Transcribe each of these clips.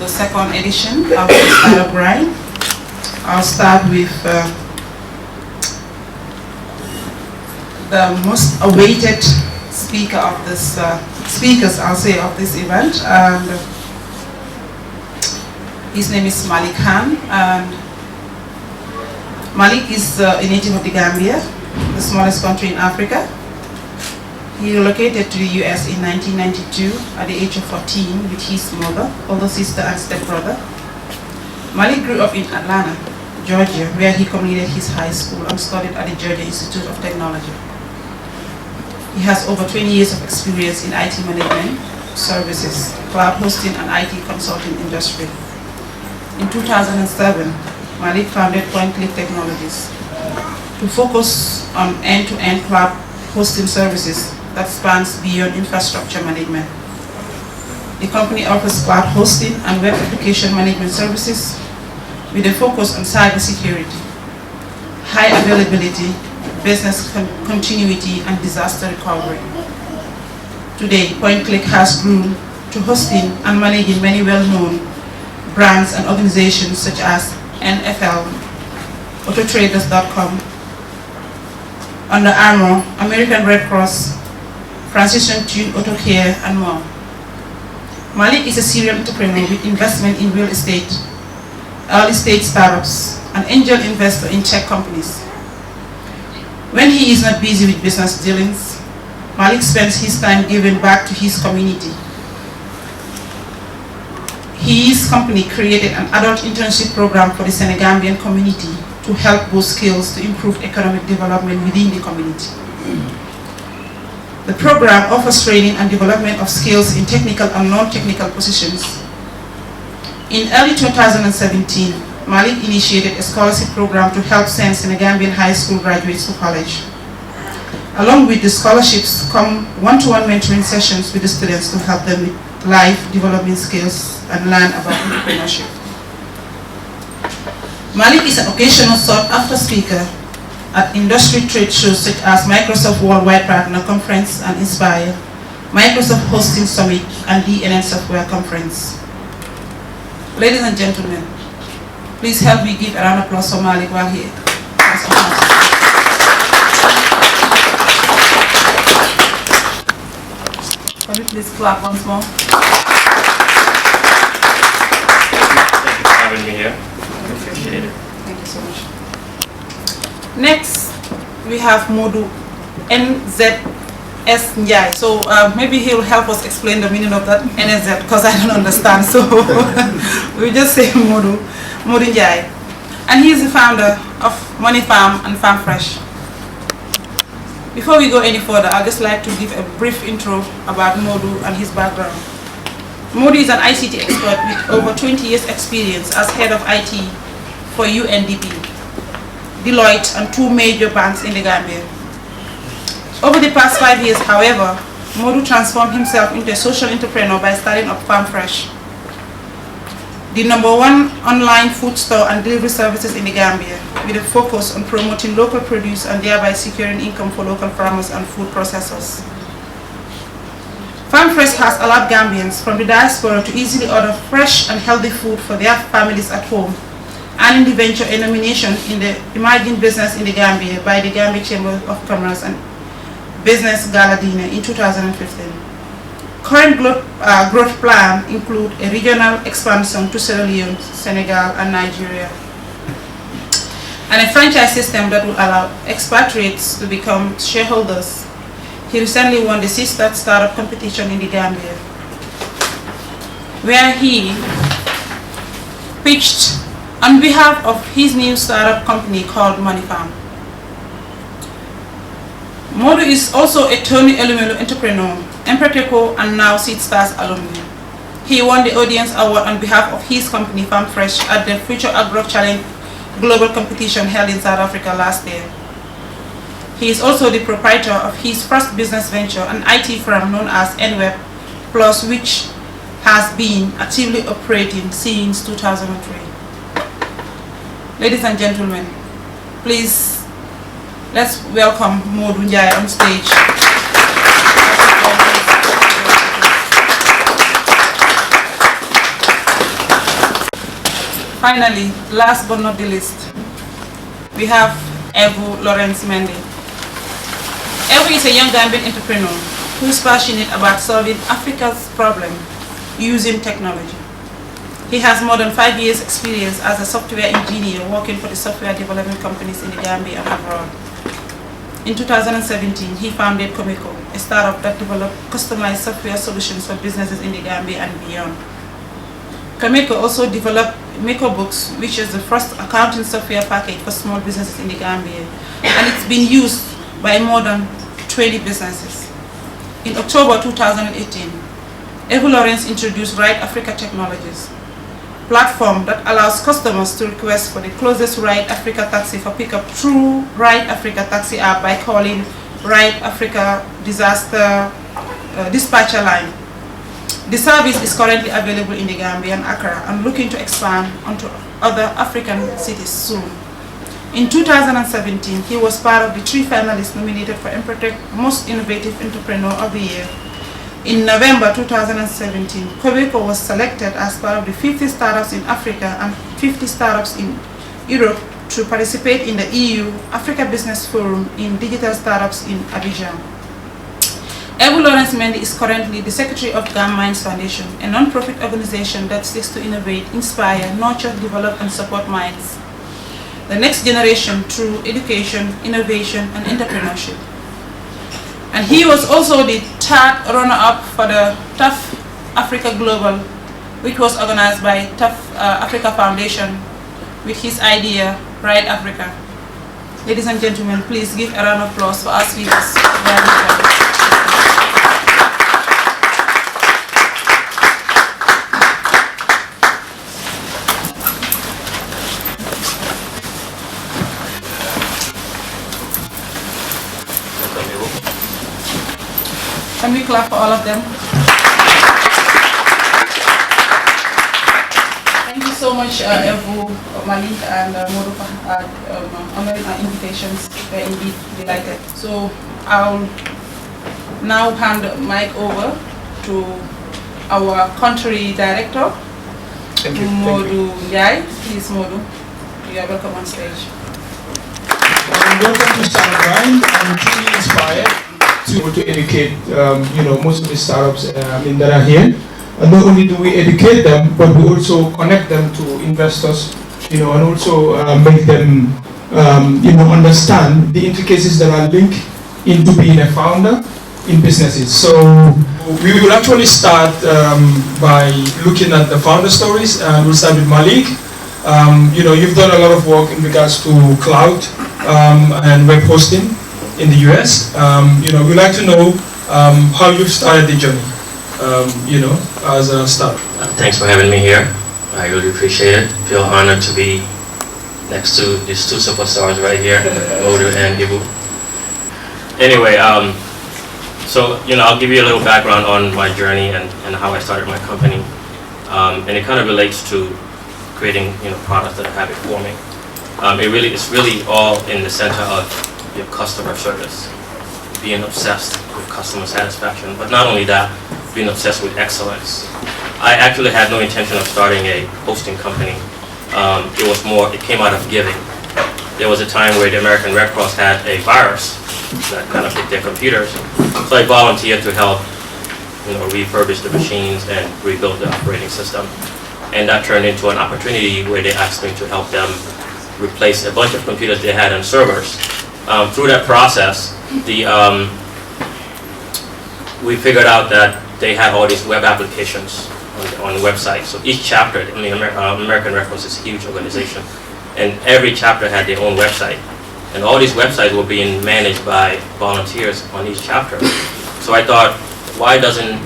the second edition of the Startup Grind. I'll start with the most awaited speaker of this, speakers, I'll say, of this event. And his name is Malik Khan. And Malik is a native of the Gambia, the smallest country in Africa. He relocated to the US in 1992 at the age of 14 with his mother, older sister and stepbrother. Malik grew up in Atlanta, Georgia, where he completed his high school and studied at the Georgia Institute of Technology. He has over 20 years of experience in IT management, services, cloud hosting and IT consulting industry. In 2007, Malik founded PointClick Technologies to focus on end-to-end cloud hosting services that spans beyond infrastructure management. The company offers cloud hosting and web application management services with a focus on cybersecurity, high availability, business continuity, and disaster recovery. Today, PointClick has grown to hosting and managing many well-known brands and organizations such as NFL, Autotraders.com, Under Armour, American Red Cross, Transition Tune Auto Care, and more. Malik is a serial entrepreneur with investment in real estate, early stage startups, an angel investor in tech companies. When he is not busy with business dealings, Malik spends his time giving back to his community. His company created an adult internship program for the Senegambian community to help boost skills to improve economic development within the community. The program offers training and development of skills in technical and non-technical positions. In early 2017, Malik initiated a scholarship program to help send Senegambian high school graduates to college. Along with the scholarships come one-to-one mentoring sessions with the students to help them with life development skills and learn about entrepreneurship. Malik is an occasional sought-after speaker at industry trade shows such as Microsoft Worldwide Partner Conference and Inspire, Microsoft Hosting Summit, and DNN Software Conference. Ladies and gentlemen, please help me give a round of applause for Malik while he Can we please clap once more? Thank you for having me here. I appreciate it. Thank you so much. Next, we have Modou Nsz Njie. So maybe he'll help us explain the meaning of that NZ because I don't understand. So we just say Modou Njie. And he's the founder of Money Farm and Farm Fresh. Before we go any further, I'd just like to give a brief intro about Modou and his background. Modou is an ICT expert with over 20 years experience as head of IT for UNDP, Deloitte, and 2 major banks in the Gambia. Over the past 5 years, however, Modou transformed himself into a social entrepreneur by starting up Farm Fresh, the #1 online food store and delivery services in the Gambia, with a focus on promoting local produce and thereby securing income for local farmers and food processors. Farm Fresh has allowed Gambians from the diaspora to easily order fresh and healthy food for their families at home, and in the venture a nomination in the Emerging Business in the Gambia by the Gambia Chamber of Commerce and Business Gala Dinner in 2015. Current growth plans include a regional expansion to Sierra Leone, Senegal, and Nigeria, and a franchise system that will allow expatriates to become shareholders. He recently won the Sistat Startup competition in the Gambia, where he pitched on behalf of his new startup company called Money Farm. Modou is also a Tony Elumelu entrepreneur, Empreteco, and now Seed Stars alumni. He won the Audience Award on behalf of his company Farm Fresh at the Future Agro Challenge global competition held in South Africa last year. He is also the proprietor of his first business venture, an IT firm known as NWeb Plus, which has been actively operating since 2003. Ladies and gentlemen, please let's welcome Modou Njie on stage. finally, last but not the least, we have Evou Lawrence Mendy. Evou is a young Gambian entrepreneur who is passionate about solving Africa's problems using technology. He has more than 5 years experience as a software engineer working for the software development companies in the Gambia and abroad. In 2017, he founded Comico, a startup that developed customized software solutions for businesses in the Gambia and beyond. Comico also developed Miko Books, which is the first accounting software package for small businesses in the Gambia, and it's been used by more than 20 businesses. In October 2018, Evou Lawrence introduced Ryde Africa Technologies, a platform that allows customers to request for the closest Ryde Africa taxi for pickup through Ryde Africa Taxi app by calling Ryde Africa Disaster Dispatcher Line. The service is currently available in the Gambia and Accra and looking to expand onto other African cities soon. In 2017, he was part of the 3 finalists nominated for Emprotech Most Innovative Entrepreneur of the Year. In November 2017, Comico was selected as part of the 50 startups in Africa and 50 startups in Europe to participate in the EU Africa Business Forum in Digital Startups in Abidjan. Evou Lawrence Mendy is currently the Secretary of GAM Minds Foundation, a non-profit organization that seeks to innovate, inspire, nurture, develop, and support minds, the next generation through education, innovation, and entrepreneurship. And he was also the 3rd runner-up for the Tough Africa Global, which was organized by Tough Africa Foundation with his idea, Ryde Africa. Ladies and gentlemen, please give a round of applause for our speakers. Can we clap for all of them? Thank you so much, Evou, Malik, and Modou for honoring our invitations. We're indeed delighted. So I'll now hand the mic over to our country director, Modou Njie. Please, Modou, you are welcome on stage. Welcome to Startup Grind. I'm truly inspired to educate, most of the startups that are here. And not only do we educate them, but we also connect them to investors, and also make them, understand the intricacies that are linked into being a founder in businesses. So we will actually start by looking at the founder stories, and we'll start with Malik. You've done a lot of work in regards to cloud and web hosting in the US. We'd like to know how you've started the journey, as a startup. Thanks for having me here. I really appreciate it. Feel honored to be next to these 2 superstars right here, Modou and Evou. Anyway, so I'll give you a little background on my journey and how I started my company, and it kind of relates to creating products that are habit forming. It's really all in the center of your customer service, being obsessed with customer satisfaction, but not only that, being obsessed with excellence. I actually had no intention of starting a hosting company. It came out of giving. There was a time where the American Red Cross had a virus that kind of hit their computers, so I volunteered to help refurbish the machines and rebuild the operating system. And that turned into an opportunity where they asked me to help them replace a bunch of computers they had on servers. Through that process, we figured out that they had all these web applications on the website. So each chapter, American Red Cross is a huge organization, and every chapter had their own website. And all these websites were being managed by volunteers on each chapter. So I thought, why doesn't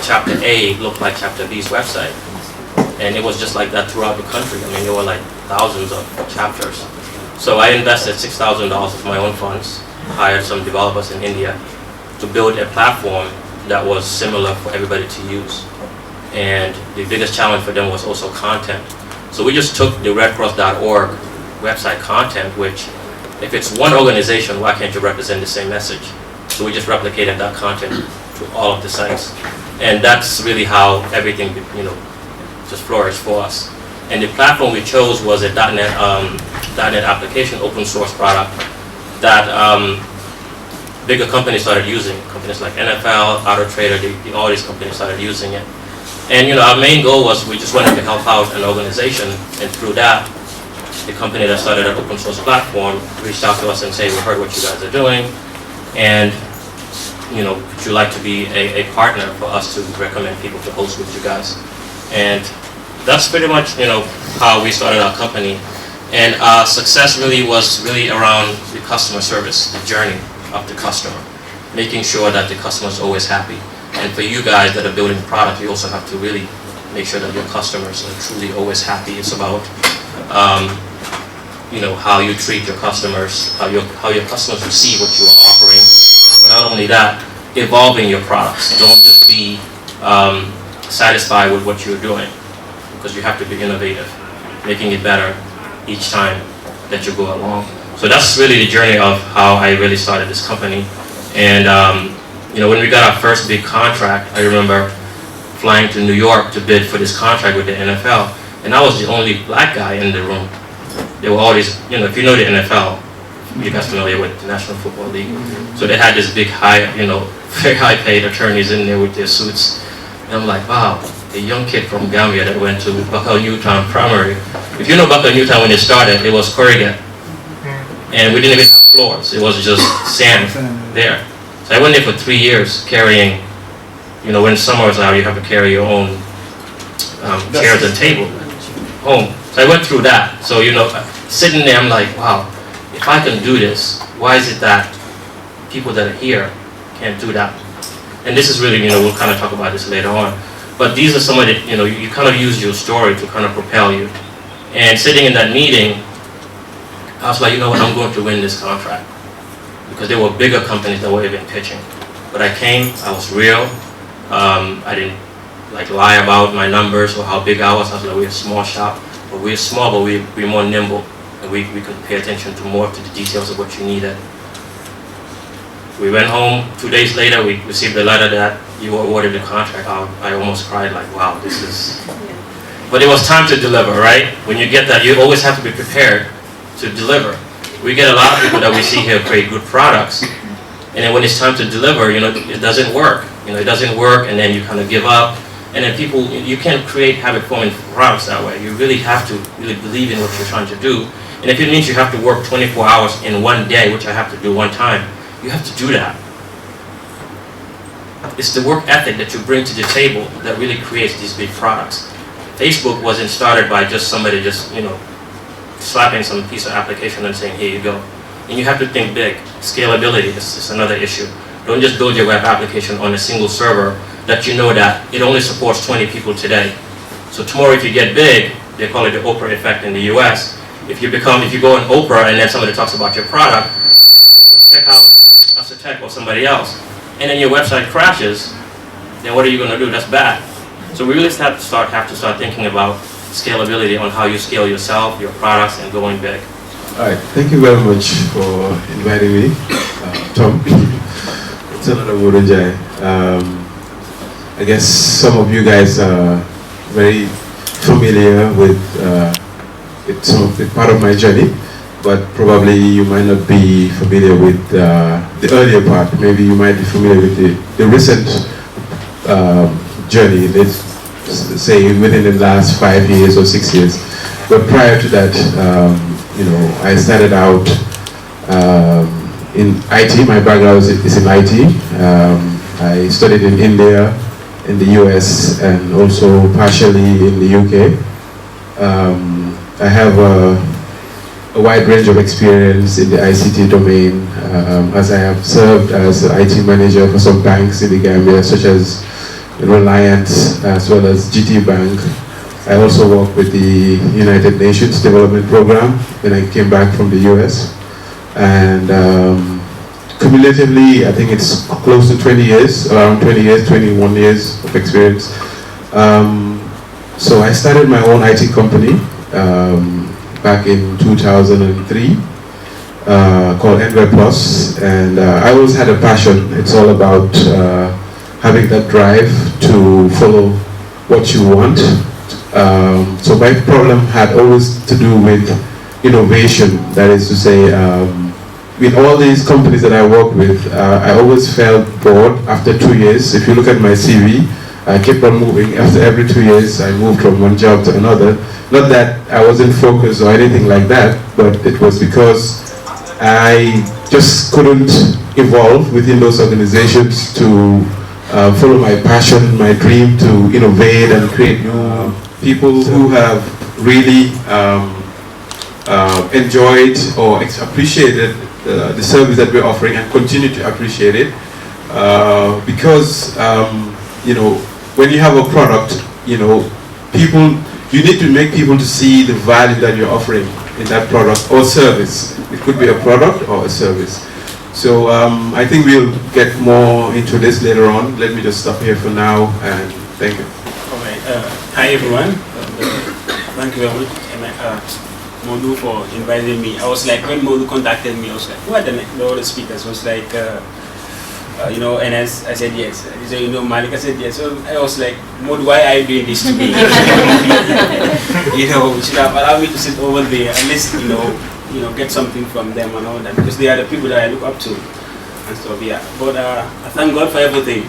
chapter A look like chapter B's website? And it was just like that throughout the country. There were like thousands of chapters. So I invested $6,000 of my own funds, hired some developers in India to build a platform that was similar for everybody to use. And the biggest challenge for them was also content. So we just took the redcross.org website content, which if it's one organization, why can't you represent the same message? So we just replicated that content to all of the sites. And that's really how everything, just flourished for us. And the platform we chose was a .NET application, open source product that bigger companies started using. Companies like NFL, Auto Trader, all these companies started using it. And our main goal was we just wanted to help out an organization, and through that, the company that started an open source platform reached out to us and said, we heard what you guys are doing, and would you like to be a partner for us to recommend people to host with you guys? And that's pretty much how we started our company. And our success really was around the customer service, the journey of the customer, making sure that the customer is always happy. And for you guys that are building product, you also have to really make sure that your customers are truly always happy. It's about how you treat your customers, how your customers receive what you are offering. But not only that, evolving your products. Don't just be satisfied with what you're doing, because you have to be innovative, making it better each time that you go along. So that's really the journey of how I really started this company. And when we got our first big contract, I remember flying to New York to bid for this contract with the NFL, and I was the only black guy in the room. There were all these, if you know the NFL, you guys familiar with the National Football League. So they had this big very high paid attorneys in there with their suits. And I'm like, wow, a young kid from Gambia that went to Buckle Newtown Primary. If you know Buckle Newtown, when it started, it was corrugate. And we didn't even have floors. It was just sand there. So I went there for 3 years carrying, when summer's out, you have to carry your own chairs and table home. So I went through that. So, sitting there, I'm like, wow, if I can do this, why is it that people that are here can't do that? And this is really, we'll kind of talk about this later on. But these are some of the, you kind of use your story to kind of propel you. And sitting in that meeting, I was like, I'm going to win this contract. Because there were bigger companies that were even pitching. But I came, I was real. I didn't lie about my numbers or how big I was. I was like, we're a small shop. But we're small, but we're more nimble. And we could pay attention to more to the details of what you needed. We went home. 2 days later, we received a letter that you were awarded the contract. I almost cried like, wow, this is... But it was time to deliver, right? When you get that, you always have to be prepared to deliver. We get a lot of people that we see here create good products, and then when it's time to deliver, it doesn't work. It doesn't work, and then you kind of give up. And then people, you can't create habit-forming products that way. You really have to really believe in what you're trying to do. And if it means you have to work 24 hours in one day, which I have to do one time, you have to do that. It's the work ethic that you bring to the table that really creates these big products. Facebook wasn't started by just somebody slapping some piece of application and saying, here you go. And you have to think big. Scalability is another issue. Don't just build your web application on a single server that that it only supports 20 people today. So tomorrow if you get big, they call it the Oprah effect in the US. If you go on Oprah and then somebody talks about your product, let's check out Tech or somebody else, and then your website crashes, then what are you going to do? That's bad. So we really have to start thinking about scalability on how you scale yourself, your products, and going big. All right, thank you very much for inviting me, Tom. It's another Evou Lawrence Njie. I guess some of you guys are very familiar with part of my journey, but probably you might not be familiar with the earlier part. Maybe you might be familiar with the recent journey, let's say within the last 5 years or 6 years. But prior to that, I started out in IT. My background is in IT. I studied in India, in the US, and also partially in the UK. I have a wide range of experience in the ICT domain, as I have served as an IT manager for some banks in the Gambia, such as Reliance, as well as GT Bank. I also worked with the United Nations Development Program when I came back from the US. And cumulatively, I think it's close to 20 years, around 20 years, 21 years of experience. So I started my own IT company back in 2003 called Enver Plus, and I always had a passion. It's all about having that drive to follow what you want So my problem had always to do with innovation. That is to say, with all these companies that I worked with, I always felt bored after 2 years. If you look at my CV, I kept on moving. After every 2 years, I moved from one job to another. Not that I wasn't focused or anything like that, but it was because I just couldn't evolve within those organizations to follow my passion, my dream to innovate and create new people who have really enjoyed or appreciated the service that we're offering and continue to appreciate it. Because, you know, when you have a product, you know, you need to make people to see the value that you're offering in that product or service. It could be a product or a service. So I think we'll get more into this later on. Let me just stop here for now and thank you. All right. Hi everyone. Thank you very much, Modou, for inviting me. I was like, when Modou contacted me, I was like, who are the other speakers? I was like, you know, and as I said yes. He said, you know, Malik, I said yes. So I was like, Modou, why are you doing this to me? You know, you should have allowed me to sit over there at least, you know, get something from them and all that, because they are the people that I look up to and stuff. Yeah. But I thank God for everything.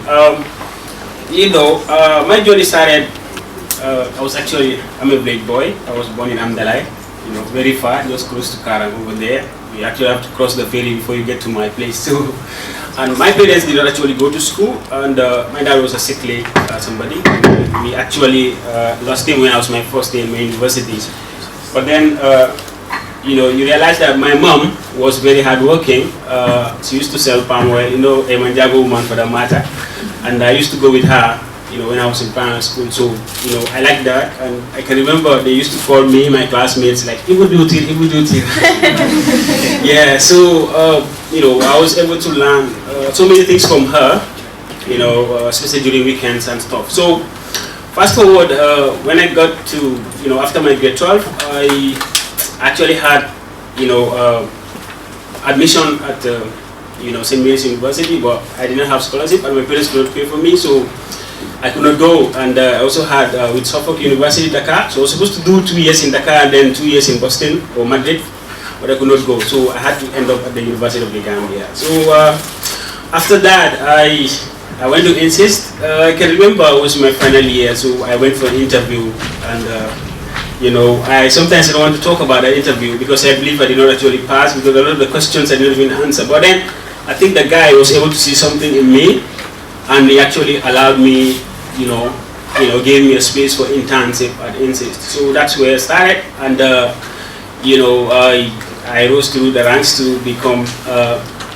You know, my journey started. I'm a black boy. I was born in Amdalai. You know, very far, just close to Karang over there. You actually have to cross the ferry before you get to my place too. And my parents did not actually go to school, and my dad was a sickly somebody. We actually lost him when I was my first day in my university. But then, you know, you realize that my mom was very hardworking. She used to sell palm oil, you know, a Manjago woman for that matter. And I used to go with her, you know, when I was in primary school. So, you know, I like that. And I can remember they used to call me, my classmates, like, Evou Lawrence. Yeah, so, you know, I was able to learn so many things from her, you know, especially during weekends and stuff. So, fast forward, when I got to, you know, after my grade 12, I actually had, you know, admission at, you know, St. Mary's University, but I didn't have scholarship and my parents could not pay for me, so I could not go. And I also had with Suffolk University, Dakar, so I was supposed to do 2 years in Dakar and then 2 years in Boston or Madrid, but I could not go, so I had to end up at the University of the Gambia. So after that, I went to insist. I can remember it was my final year, so I went for an interview, and you know, I sometimes don't want to talk about that interview because I believe I did not actually pass, because a lot of the questions I didn't even answer. But then I think the guy was able to see something in me, and he actually allowed me, you know, gave me a space for internship at Insist. So that's where I started, and you know, I rose through the ranks to become,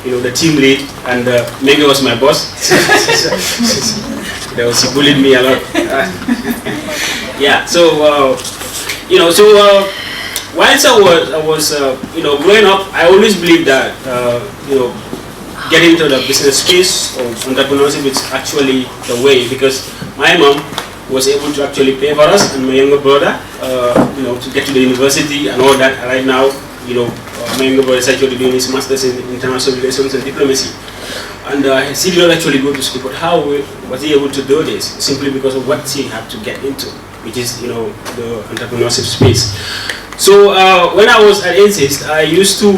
you know, the team lead, and Mendy was my boss. He bullied me a lot. Yeah. So you know, so whilst I was you know, growing up, I always believed that you know, getting into the business space or entrepreneurship is actually the way, because my mom was able to actually pay for us and my younger brother, you know, to get to the university and all that. Right now, you know, my younger brother is actually doing his master's in international relations and diplomacy, and he did not actually go to school. But how was he able to do this? Simply because of what he had to get into, which is, you know, the entrepreneurship space. So when I was at Insist, I used to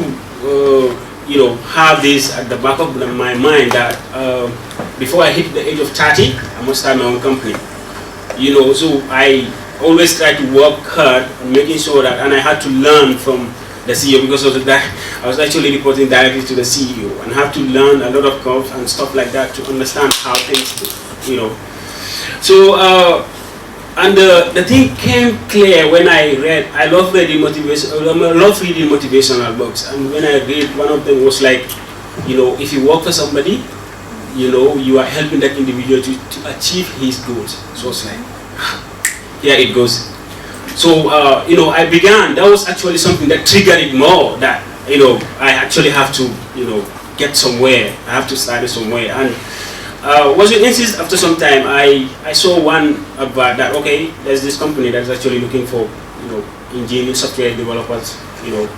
you know, have this at the back of my mind that before I hit the age of 30, I must start my own company. You know, so I always try to work hard on making sure that, and I had to learn from the CEO, because of that I was actually reporting directly to the CEO and have to learn a lot of curves and stuff like that to understand how things do, you know. So and the thing came clear when I read. I love reading motivational books, and when I read, one of them was like, you know, if you work for somebody, you know, you are helping that individual to achieve his goals. So it's like, here it goes. So you know, I began. That was actually something that triggered it more. That, you know, I actually have to, you know, get somewhere. I have to start it somewhere. And was it Insist? After some time, I saw one advert that, okay, there's this company that's actually looking for, you know, engineering software developers, you know,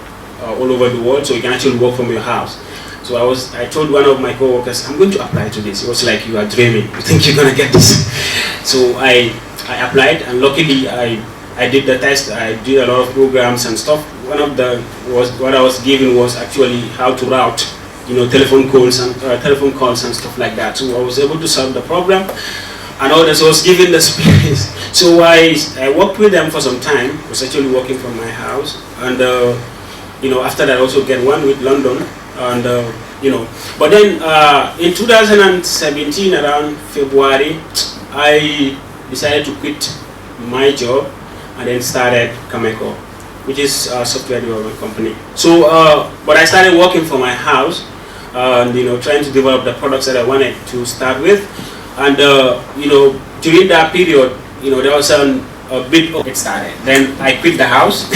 all over the world, so you can actually work from your house. So I told one of my co-workers, I'm going to apply to this. It was like, you are dreaming. You think you're gonna get this? So I applied, and luckily I I did the test. I did a lot of programs and stuff. What I was given was actually how to route, telephone calls and stuff like that. So I was able to solve the problem, and others was given the space. So I worked with them for some time. I was actually working from my house, and after that I also get one with London, and But then in 2017, around February, I decided to quit my job and then started Cameco, which is a software development company. So, but I started working from my house, and trying to develop the products that I wanted to start with, and during that period, there was a bit of it started. Then I quit the house.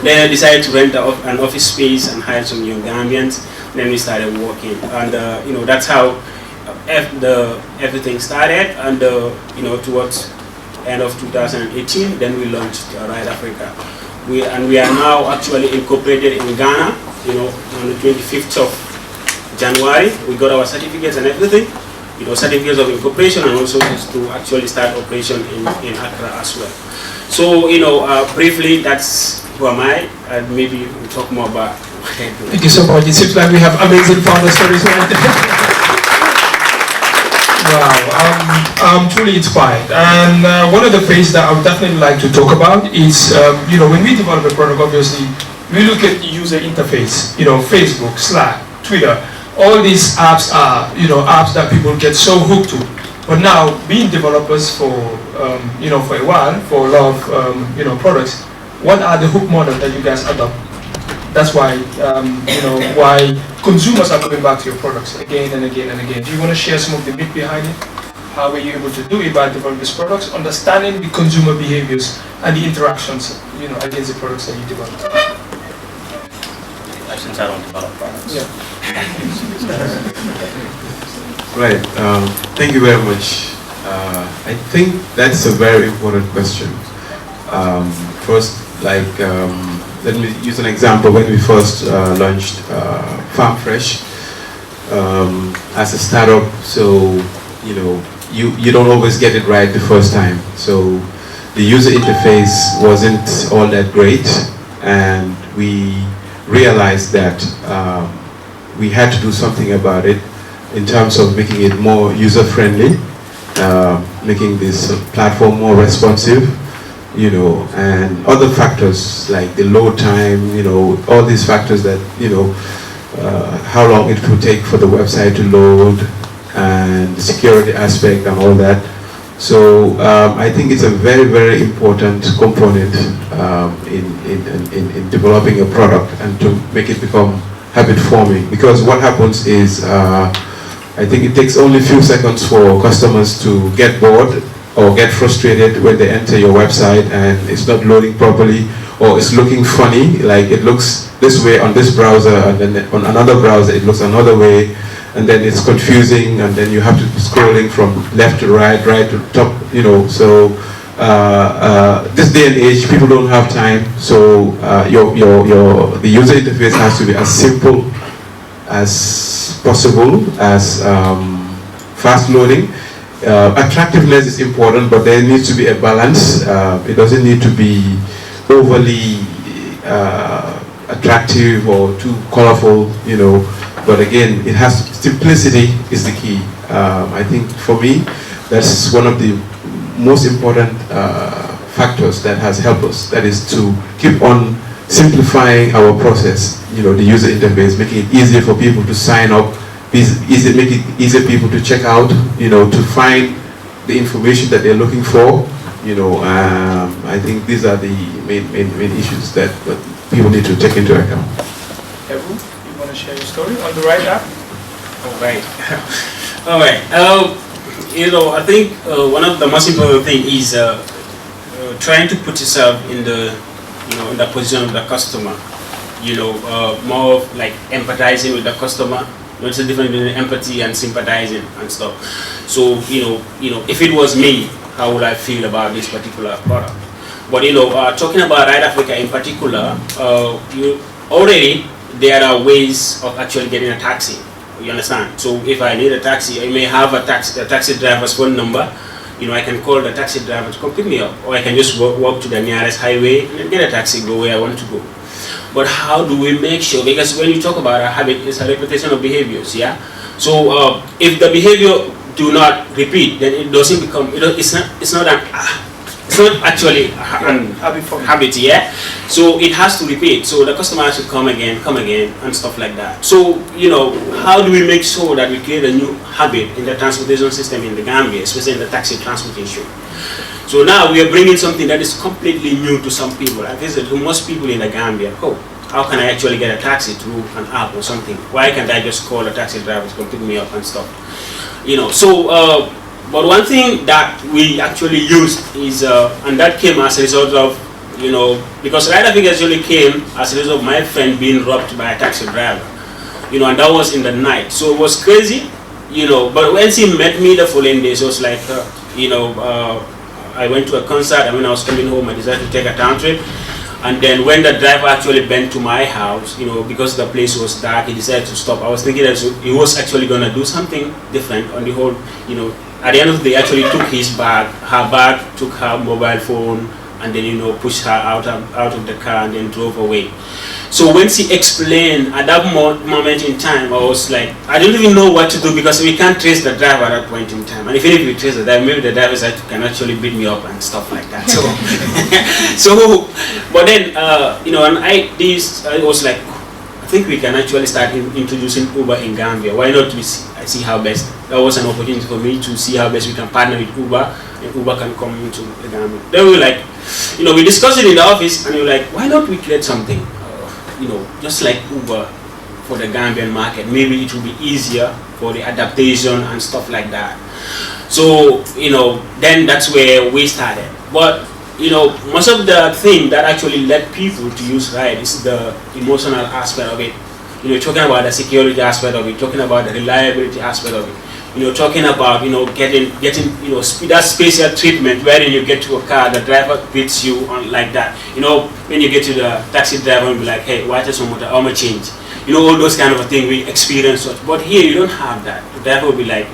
Then I decided to rent an office space and hire some young Gambians. Then we started working, and that's how everything started. And towards end of 2018, then we launched Ryde Africa. We are now actually incorporated in Ghana. On the 25th of January, we got our certificates and everything. Certificates of incorporation, and also to actually start operation in Accra as well. So briefly, that's who am I, and maybe we'll talk more about what I do. Thank you so much. It seems like we have amazing founder stories right there. Wow, I'm truly inspired. And one of the things that I would definitely like to talk about is, when we develop a product, obviously, we look at user interface, Facebook, Slack, Twitter. All these apps are, apps that people get so hooked to. But now, being developers for a while, for a lot of, products, what are the hook models that you guys adopt? That's why, why consumers are coming back to your products again and again and again. Do you want to share some of the myth behind it? How were you able to do it by developing these products, understanding the consumer behaviors and the interactions, against the products that you develop? Since I don't develop products. Yeah. Right. Thank you very much. I think that's a very important question. First, let me use an example. When we first launched Farm Fresh as a startup, so you don't always get it right the first time. So the user interface wasn't all that great, and we realized that we had to do something about it in terms of making it more user-friendly, making this platform more responsive, and other factors like the load time, all these factors that, how long it would take for the website to load, and the security aspect and all that. So I think it's a very, very important component in developing a product and to make it become habit forming. Because what happens is, I think it takes only a few seconds for customers to get bored or get frustrated when they enter your website and it's not loading properly, or it's looking funny, like it looks this way on this browser and then on another browser it looks another way. And then it's confusing, and then you have to be scrolling from left to right to top, so this day and age, people don't have time, so the user interface has to be as simple as possible, as fast loading. Attractiveness is important, but there needs to be a balance. It doesn't need to be overly attractive or too colorful, but again, it has simplicity is the key. I think for me, that's one of the most important factors that has helped us. That is to keep on simplifying our process. The user interface, making it easier for people to sign up, make it easier for people to check out. To find the information that they're looking for. I think these are the main issues that people need to take into account. Evou, you want to share your story on the Ryde app? All right. All right. I think one of the most important thing is trying to put yourself in the in the position of the customer. More of like empathizing with the customer. It's a difference between empathy and sympathizing and stuff. So if it was me, how would I feel about this particular product? But talking about Ryde Africa in particular, already there are ways of actually getting a taxi. You understand? So if I need a taxi, I may have a taxi driver's phone number. I can call the taxi driver to come pick me up, or I can just walk to the nearest highway and get a taxi, go where I want to go. But how do we make sure? Because when you talk about a habit, it's a repetition of behaviors, yeah. So if the behavior do not repeat, then it doesn't become. It's not actually an habit, yeah. So it has to repeat. So the customer has to come again, and stuff like that. So how do we make sure that we create a new habit in the transportation system in the Gambia, especially in the taxi transportation? So now we are bringing something that is completely new to some people. I guess to most people in the Gambia, how can I actually get a taxi through an app or something? Why can't I just call a taxi driver to come pick me up and stuff? But one thing that we actually used is, and that came as a result of, because Ryde Africa actually came as a result of my friend being robbed by a taxi driver, and that was in the night. So it was crazy, but when she met me the following day, she was like, I went to a concert, and when I was coming home, I decided to take a town trip. And then when the driver actually went to my house, because the place was dark, he decided to stop. I was thinking that he was actually going to do something different on the whole, At the end of the day, actually took her bag, took her mobile phone, and then, pushed her out of the car and then drove away. So when she explained at that moment in time, I was like, I didn't even know what to do, because we can't trace the driver at that point in time. And even if we trace the driver, maybe the driver can actually beat me up and stuff like that. So, but then, I was like, I think we can actually start introducing Uber in Gambia. Why not we see how best? That was an opportunity for me to see how best we can partner with Uber, and Uber can come into the Gambia. Then we were like, we discussed it in the office, and we were like, why not we create something, just like Uber for the Gambian market? Maybe it will be easier for the adaptation and stuff like that. So, then that's where we started. But, most of the thing that actually led people to use Ryde is the emotional aspect of it. Talking about the security aspect of it, talking about the reliability aspect of it. Talking about, getting that special treatment wherein you get to a car, the driver greets you on like that. When you get to the taxi driver and be like, hey, why is some how much change? All those kind of things we experience. But here you don't have that. The driver will be like,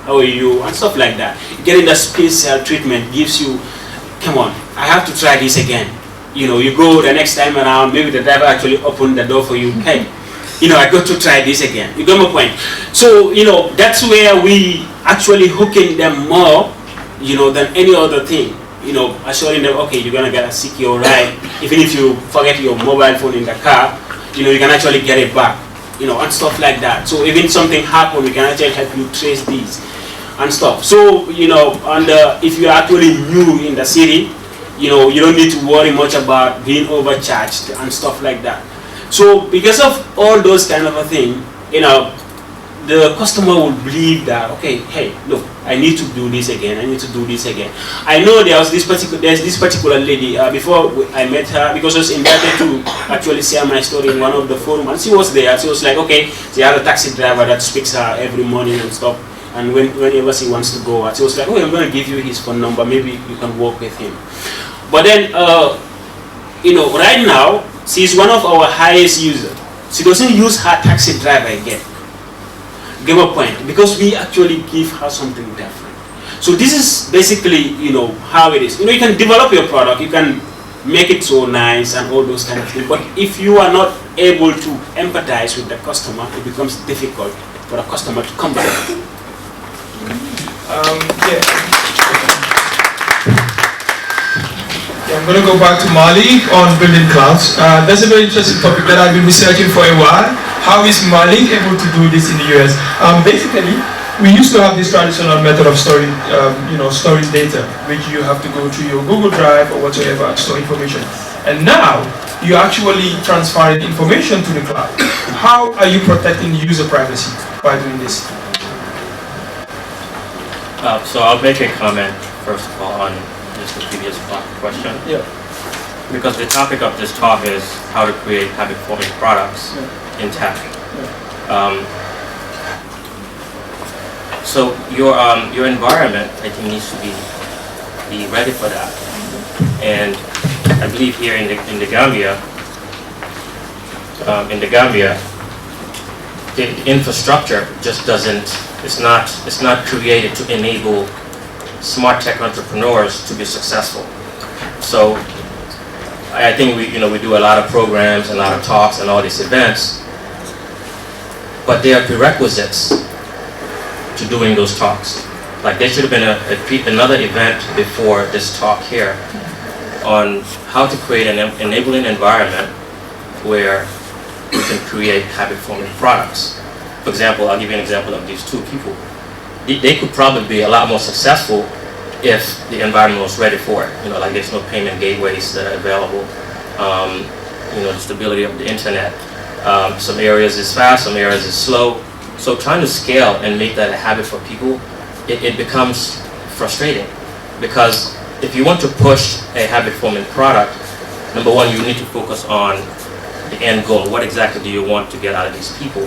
how are you, and stuff like that. Getting that special treatment gives you, come on, I have to try this again. You go the next time around, maybe the driver actually opened the door for you. Hey, I got to try this again. You got my point? So, that's where we actually hooking them more, than any other thing. Assuring them, okay, you're going to get a secure ride. Even if you forget your mobile phone in the car, you can actually get it back, and stuff like that. So even something happen, we can actually help you trace these and stuff. So, if you're actually new in the city, you don't need to worry much about being overcharged and stuff like that. So because of all those kind of a thing, the customer will believe that, okay, hey, look, I need to do this again. I need to do this again. I know there's this particular lady, before I met her, because I was invited to actually share my story in one of the forums, and she was there. She was like, okay, she has a taxi driver that speaks her every morning and stuff. And whenever she wants to go out, she was like, oh, I'm going to give you his phone number. Maybe you can work with him. But then, right now, she's one of our highest users. She doesn't use her taxi driver again. Give a point, because we actually give her something different. So this is basically, how it is. You can develop your product, you can make it so nice and all those kind of things. But if you are not able to empathize with the customer, it becomes difficult for the customer to come back. I'm going to go back to Malik on building clouds. That's a very interesting topic that I've been researching for a while. How is Malik able to do this in the US? Basically, we used to have this traditional method of storing data, which you have to go to your Google Drive or whatever and store information. And now, you actually transferring information to the cloud. How are you protecting user privacy by doing this? So I'll make a comment, first of all, on just the previous question. Yeah. Because the topic of this talk is how to create habit-forming products in tech. Yeah. So your environment, I think, needs to be ready for that. And I believe here in the Gambia, the infrastructure just doesn't. It's not created to enable smart tech entrepreneurs to be successful. So I think we do a lot of programs and a lot of talks and all these events, but there are prerequisites to doing those talks. Like there should have been another event before this talk here on how to create an enabling environment where we can create habit-forming products. For example, I'll give you an example of these two people. They could probably be a lot more successful if the environment was ready for it. Like there's no payment gateways that are available. The stability of the internet. Some areas is fast, some areas is slow. So trying to scale and make that a habit for people, it becomes frustrating, because if you want to push a habit-forming product, number one, you need to focus on the end goal. What exactly do you want to get out of these people?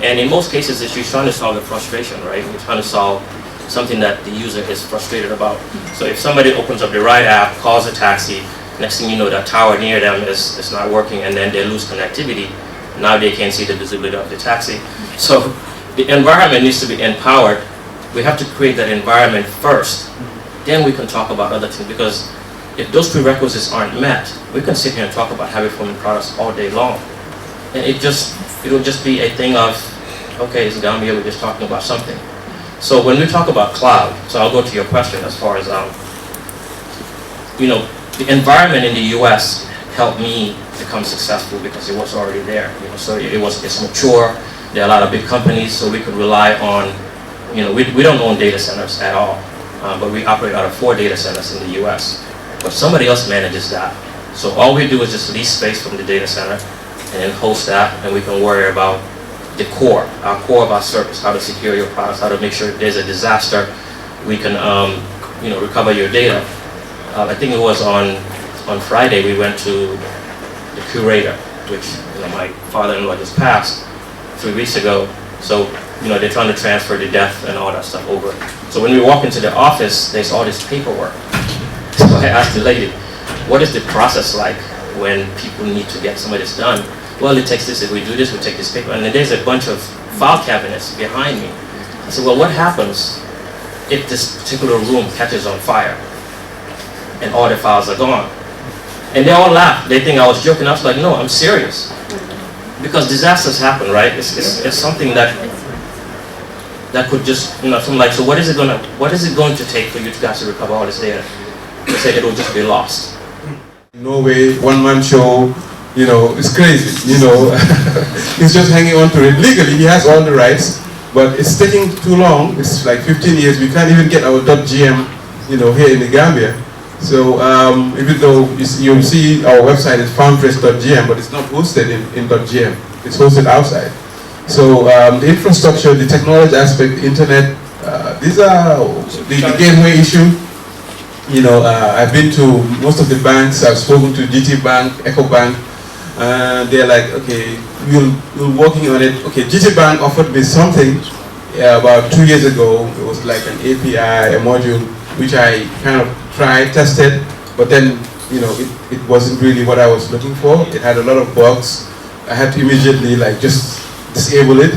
And in most cases, it's you're trying to solve a frustration, right? You're trying to solve something that the user is frustrated about. So if somebody opens up the Ryde app, calls a taxi, next thing you know, that tower near them is not working, and then they lose connectivity. Now they can't see the visibility of the taxi. So the environment needs to be empowered. We have to create that environment first. Then we can talk about other things, because if those prerequisites aren't met, we can sit here and talk about habit-forming products all day long. And it'll just be a thing of, okay, it's Gambia, we're just talking about something. So when we talk about cloud, so I'll go to your question as far as, the environment in the US helped me become successful because it was already there. So it's mature. There are a lot of big companies, so we could rely on, we don't own data centers at all, but we operate out of 4 data centers in the US. But somebody else manages that. So all we do is just lease space from the data center and then host that, and we can worry about the core of our service, how to secure your products, how to make sure if there's a disaster, we can recover your data. I think it was on Friday we went to the curator, which my father-in-law just passed 3 weeks ago. So they're trying to transfer the death and all that stuff over. So when we walk into the office, there's all this paperwork. So I asked the lady, what is the process like when people need to get some of this done? Well, it takes this, if we do this, we take this paper, and then there's a bunch of file cabinets behind me. I said, well, what happens if this particular room catches on fire and all the files are gone? And they all laughed. They think I was joking. I was like, no, I'm serious. Because disasters happen, right? It's something that could just, something like, so what is it going to take for you guys to recover all this data? They said it will just be lost. No way, one-man show, it's crazy, He's just hanging on to it. Legally, he has all the rights, but it's taking too long. It's like 15 years. We can't even get our .gm, here in the Gambia. So even though you'll see our website is farmfresh.gm, but it's not hosted in .gm. It's hosted outside. So the infrastructure, the technology aspect, the internet, these are the gateway issue. I've been to most of the banks. I've spoken to GT Bank, Eco Bank. They're like, okay, we're working on it. Okay, GT Bank offered me something about 2 years ago. It was like an API, a module, which I kind of tried, tested, but then, it wasn't really what I was looking for. It had a lot of bugs. I had to immediately just disable it,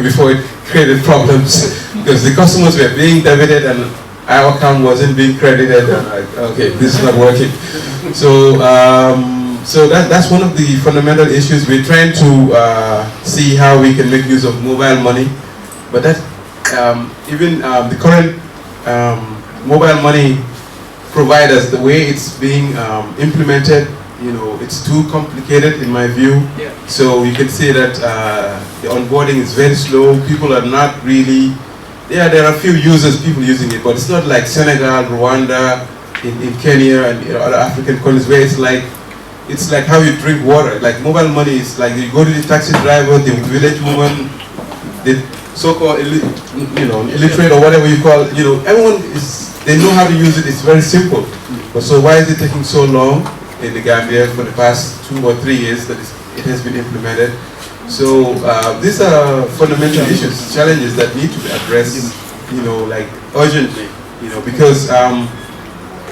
before it created problems, because the customers were being debited and our account wasn't being credited, and okay, this is not working. So, that's one of the fundamental issues. We're trying to see how we can make use of mobile money, but that even the current mobile money providers, the way it's being implemented, it's too complicated in my view. Yeah. So you can see that the onboarding is very slow. People are not really. Yeah, there are a few people using it, but it's not like Senegal, Rwanda, in Kenya and other African countries where it's like how you drink water. Like mobile money is like you go to the taxi driver, the village woman, the so-called illiterate or whatever you call. Everyone they know how to use it. It's very simple. But so why is it taking so long in the Gambia for the past 2 or 3 years that it has been implemented? So these are fundamental issues, challenges that need to be addressed, urgently, because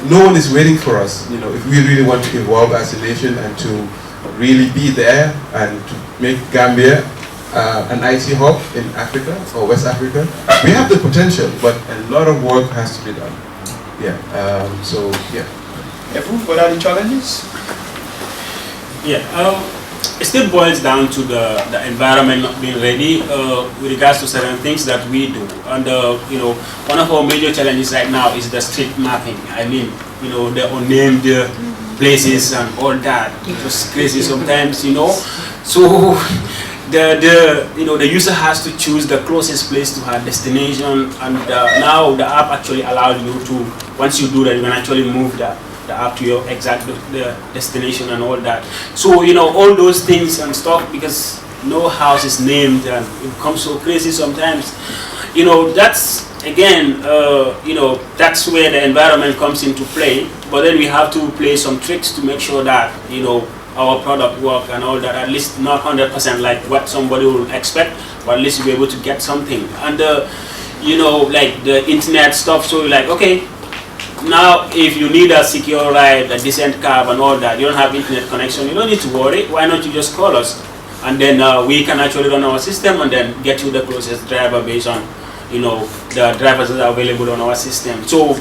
no one is waiting for us, if we really want to evolve as a nation and to really be there and to make Gambia an IT hub in Africa or West Africa. We have the potential, but a lot of work has to be done. Yeah. So yeah. Evou, what are the challenges? Yeah, it still boils down to the environment not being ready with regards to certain things that we do. And one of our major challenges right now is the street mapping. I mean, the unnamed places and all that. It's just crazy sometimes, So the user has to choose the closest place to her destination, and now the app actually allows you to, once you do that, you can actually move the app to your exact the destination and all that. So all those things and stuff, because no house is named and it becomes so crazy sometimes. That's again that's where the environment comes into play. But then we have to play some tricks to make sure that our product work and all that, at least not 100% like what somebody will expect, but at least you'll be able to get something. And like the internet stuff, so you're like, okay, now if you need a secure ride, a decent cab and all that, you don't have internet connection, you don't need to worry. Why not you just call us, and then we can actually run our system and then get you the closest driver based on the drivers that are available on our system. So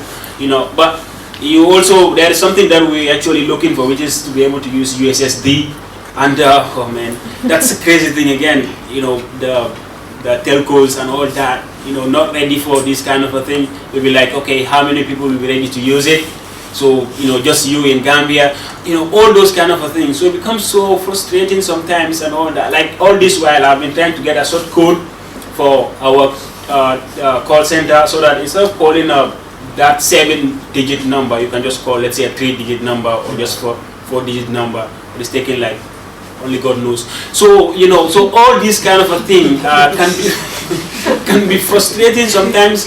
but you also, there is something that we're actually looking for, which is to be able to use USSD. And oh man, that's a crazy thing again. The telcos and all that, not ready for this kind of a thing. We'll be like, okay, how many people will be ready to use it? So just you in Gambia, all those kind of a things. So it becomes so frustrating sometimes and all that. Like all this while, I've been trying to get a short code for our call center, so that instead of calling that 7-digit number, you can just call, let's say, a 3-digit number or just 4-digit number. But it's taking like only God knows. So so all these kind of a thing can be frustrating sometimes.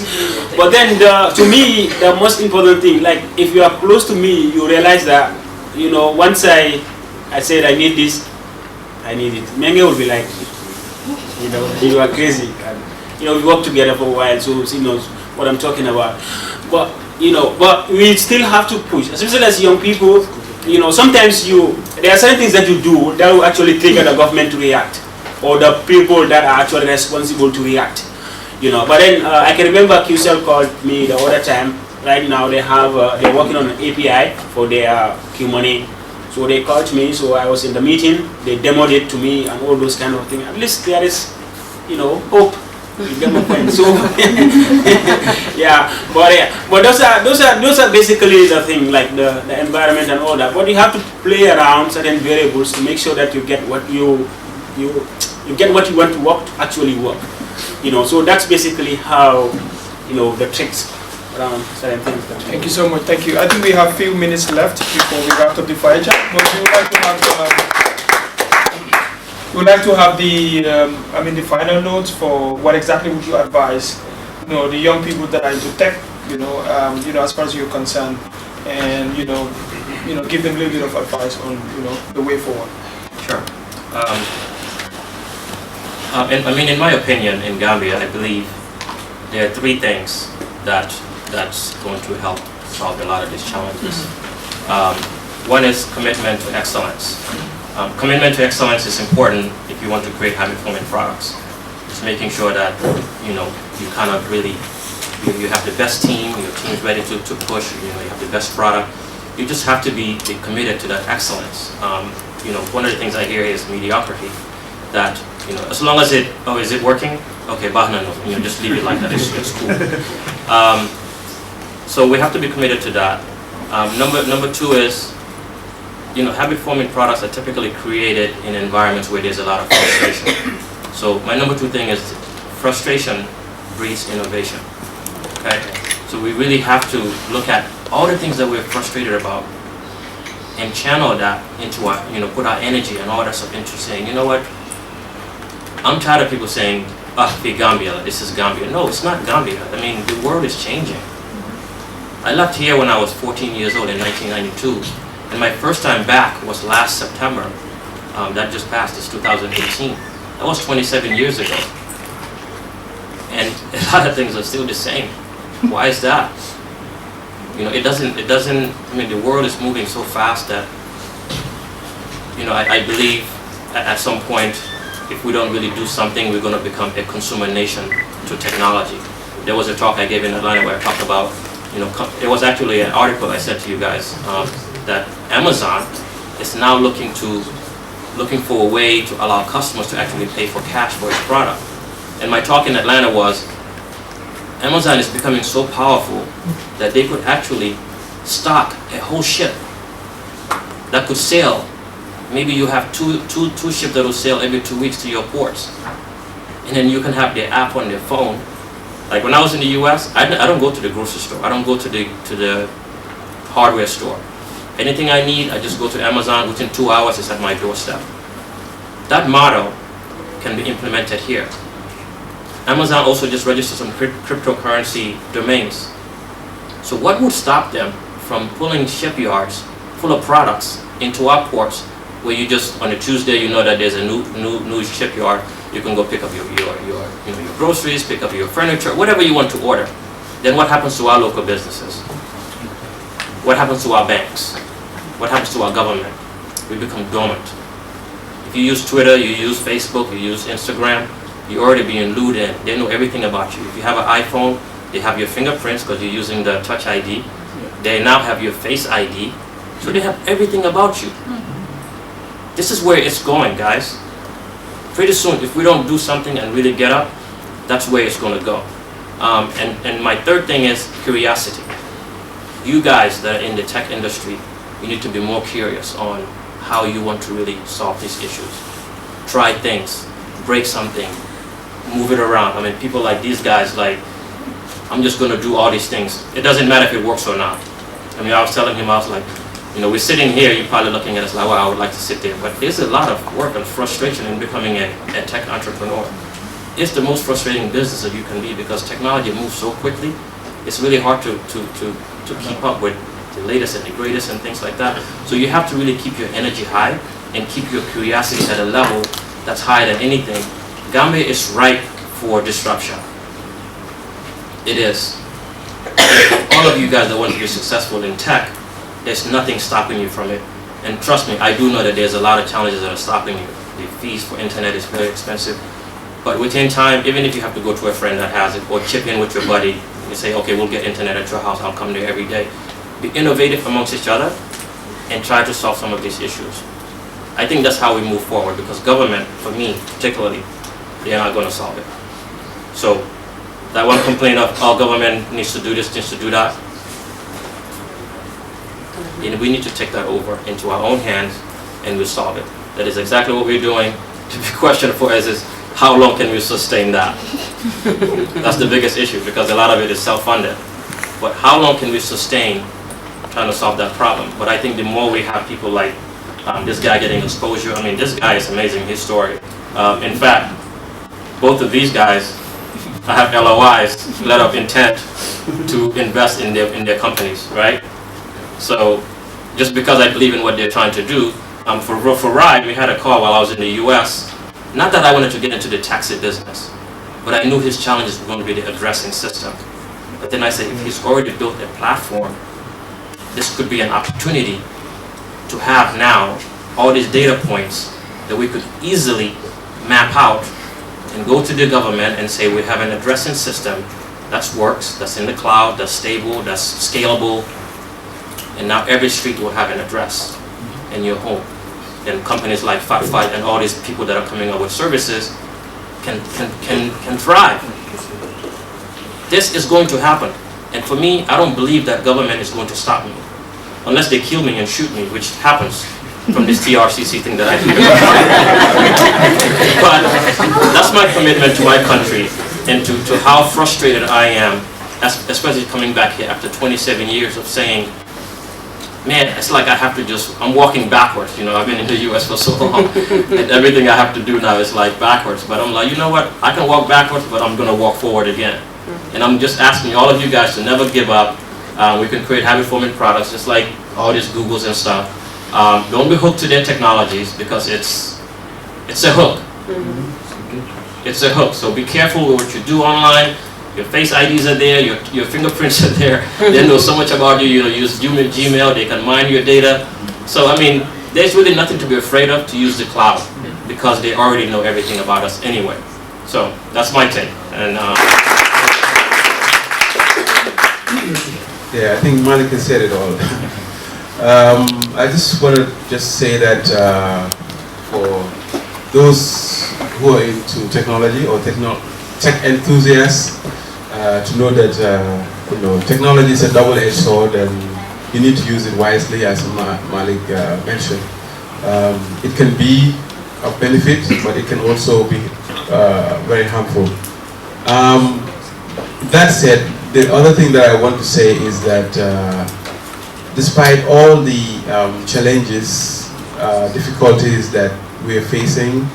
But then to me, the most important thing, like if you are close to me, you realize that once I said I need this, I need it. Menge will be like, you are crazy. And, we work together for a while, so he knows what I'm talking about. But but we still have to push, especially as young people. Sometimes there are certain things that you do that will actually trigger the government to react, or the people that are actually responsible to react. But then I can remember QCell called me the other time. Right now they're working on an API for their Q-Money. So they called me, so I was in the meeting, they demoed it to me and all those kind of things. At least there is, hope. You get my point. So yeah, but those are basically the thing, like the environment and all that. But you have to play around certain variables to make sure that you get what you get what you want to work to actually work. So that's basically how the tricks around certain things. Thank you so much. Thank you. I think we have a few minutes left before we wrap up the fire chat. But we would like to have the final notes for what exactly would you advise, the young people that are into tech, as far as you're concerned, and give them a little bit of advice on the way forward. Sure. In my opinion, in Gambia, I believe there are 3 things that's going to help solve a lot of these challenges. One is commitment to excellence. Commitment to excellence is important if you want to create high-performing products. It's making sure that you cannot really, you have the best team, your team is ready to push, you have the best product. You just have to be committed to that excellence. One of the things I hear is mediocrity. That as long as is it working? Okay, bahna no, just leave it like that. It's cool. So we have to be committed to that. Number 2 is, habit-forming products are typically created in environments where there's a lot of frustration. So my number 2 thing is frustration breeds innovation. Okay, so we really have to look at all the things that we're frustrated about and channel that into our, put our energy and all that stuff into saying, you know what, I'm tired of people saying, Gambia, this is Gambia. No, it's not Gambia. I mean, the world is changing. I left here when I was 14 years old in 1992, and my first time back was last September. That just passed, it's 2018. That was 27 years ago. And a lot of things are still the same. Why is that? It doesn't, the world is moving so fast that, I believe at some point, if we don't really do something, we're going to become a consumer nation to technology. There was a talk I gave in Atlanta where I talked about there was actually an article I sent to you guys that Amazon is now looking for a way to allow customers to actually pay for cash for its product. And my talk in Atlanta was, Amazon is becoming so powerful that they could actually stock a whole ship that could sail. Maybe you have two ships that will sail every 2 weeks to your ports. And then you can have their app on their phone. Like when I was in the US, I don't go to the grocery store. I don't go to the hardware store. Anything I need, I just go to Amazon. Within 2 hours, it's at my doorstep. That model can be implemented here. Amazon also just registered some cryptocurrency domains. So what would stop them from pulling shipyards full of products into our ports, where you just on a Tuesday you know that there's a new shipyard, you can go pick up your groceries, pick up your furniture, whatever you want to order. Then what happens to our local businesses? What happens to our banks? What happens to our government? We become dormant. If you use Twitter, you use Facebook, you use Instagram, you're already being lured in. They know everything about you. If you have an iPhone, they have your fingerprints because you're using the Touch ID. They now have your Face ID. So they have everything about you. This is where it's going, guys. Pretty soon, if we don't do something and really get up, that's where it's going to go. And my third thing is curiosity. You guys that are in the tech industry, you need to be more curious on how you want to really solve these issues. Try things, break something, move it around. I mean, people like these guys, like, I'm just going to do all these things. It doesn't matter if it works or not. I mean, I was telling him, I was like, we're sitting here, you're probably looking at us like, well, I would like to sit there. But there's a lot of work and frustration in becoming a tech entrepreneur. It's the most frustrating business that you can be because technology moves so quickly. It's really hard to keep up with the latest and the greatest and things like that. So you have to really keep your energy high and keep your curiosity at a level that's higher than anything. Gambia is ripe for disruption. It is. All of you guys that want to be successful in tech, there's nothing stopping you from it. And trust me, I do know that there's a lot of challenges that are stopping you. The fees for internet is very expensive. But within time, even if you have to go to a friend that has it or chip in with your buddy, you say, okay, we'll get internet at your house, I'll come there every day. Be innovative amongst each other and try to solve some of these issues. I think that's how we move forward because government, for me particularly, they're not going to solve it. So that one complaint of, oh, government needs to do this, needs to do that, we need to take that over into our own hands and we'll solve it. That is exactly what we're doing. The question for us is, how long can we sustain that? That's the biggest issue because a lot of it is self-funded. But how long can we sustain trying to solve that problem? But I think the more we have people like this guy getting exposure, I mean, this guy is amazing, his story. In fact, both of these guys, I have LOIs, letter of intent, to invest in their companies, right? So just because I believe in what they're trying to do, for Ryde, we had a call while I was in the US. Not that I wanted to get into the taxi business, but I knew his challenges were going to be the addressing system. But then I said, if he's already built a platform, this could be an opportunity to have now all these data points that we could easily map out and go to the government and say we have an addressing system that works, that's in the cloud, that's stable, that's scalable, and now every street will have an address in your home. And companies like Fight and all these people that are coming up with services can thrive. This is going to happen. And for me, I don't believe that government is going to stop me. Unless they kill me and shoot me, which happens from this TRCC thing that I do. But that's my commitment to my country and to how frustrated I am, especially coming back here after 27 years of saying, man, it's like I have to I'm walking backwards, I've been in the US for so long, and everything I have to do now is like backwards, but I'm like, you know what, I can walk backwards, but I'm going to walk forward again. And I'm just asking all of you guys to never give up. We can create habit-forming products, just like all these Googles and stuff. Don't be hooked to their technologies, because it's a hook. It's a hook, so be careful with what you do online. Your face IDs are there, your fingerprints are there. They know so much about you. Use Gmail, they can mine your data. So I mean, there's really nothing to be afraid of to use the cloud because they already know everything about us anyway. So that's my take. And Yeah, I think Malik has said it all. I just want to say that for those who are into technology or tech enthusiasts, to know that technology is a double-edged sword, and you need to use it wisely, as Malik mentioned. It can be of benefit, but it can also be very harmful. That said, the other thing that I want to say is that despite all the challenges, difficulties that we are facing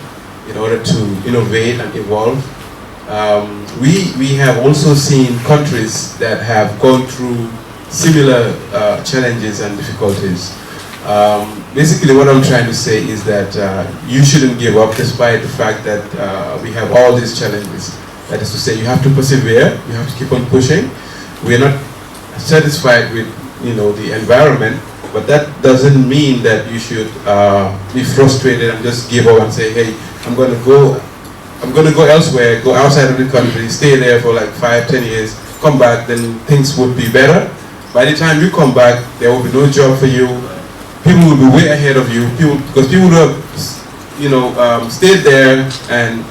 in order to innovate and evolve, we have also seen countries that have gone through similar challenges and difficulties. Basically what I'm trying to say is that you shouldn't give up despite the fact that we have all these challenges. That is to say, you have to persevere, you have to keep on pushing. We are not satisfied with the environment, but that doesn't mean that you should be frustrated and just give up and say, hey, I'm going to go elsewhere, go outside of the country, stay there for like 5-10 years, come back, then things would be better. By the time you come back, there will be no job for you. People will be way ahead of you, because people who have stayed there and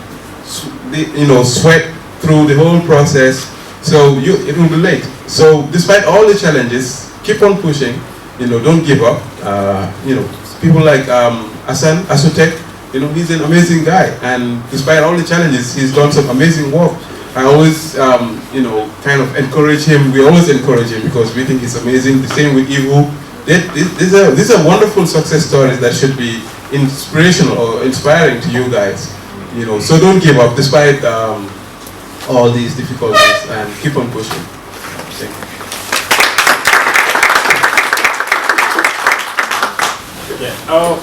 sweat through the whole process, so it will be late. So despite all the challenges, keep on pushing. Don't give up. People like Asutek, he's an amazing guy, and despite all the challenges, he's done some amazing work. I always, kind of encourage him. We always encourage him because we think he's amazing. The same with Evou. These are wonderful success stories that should be inspirational or inspiring to you guys. So don't give up despite all these difficulties, and keep on pushing. Thank you.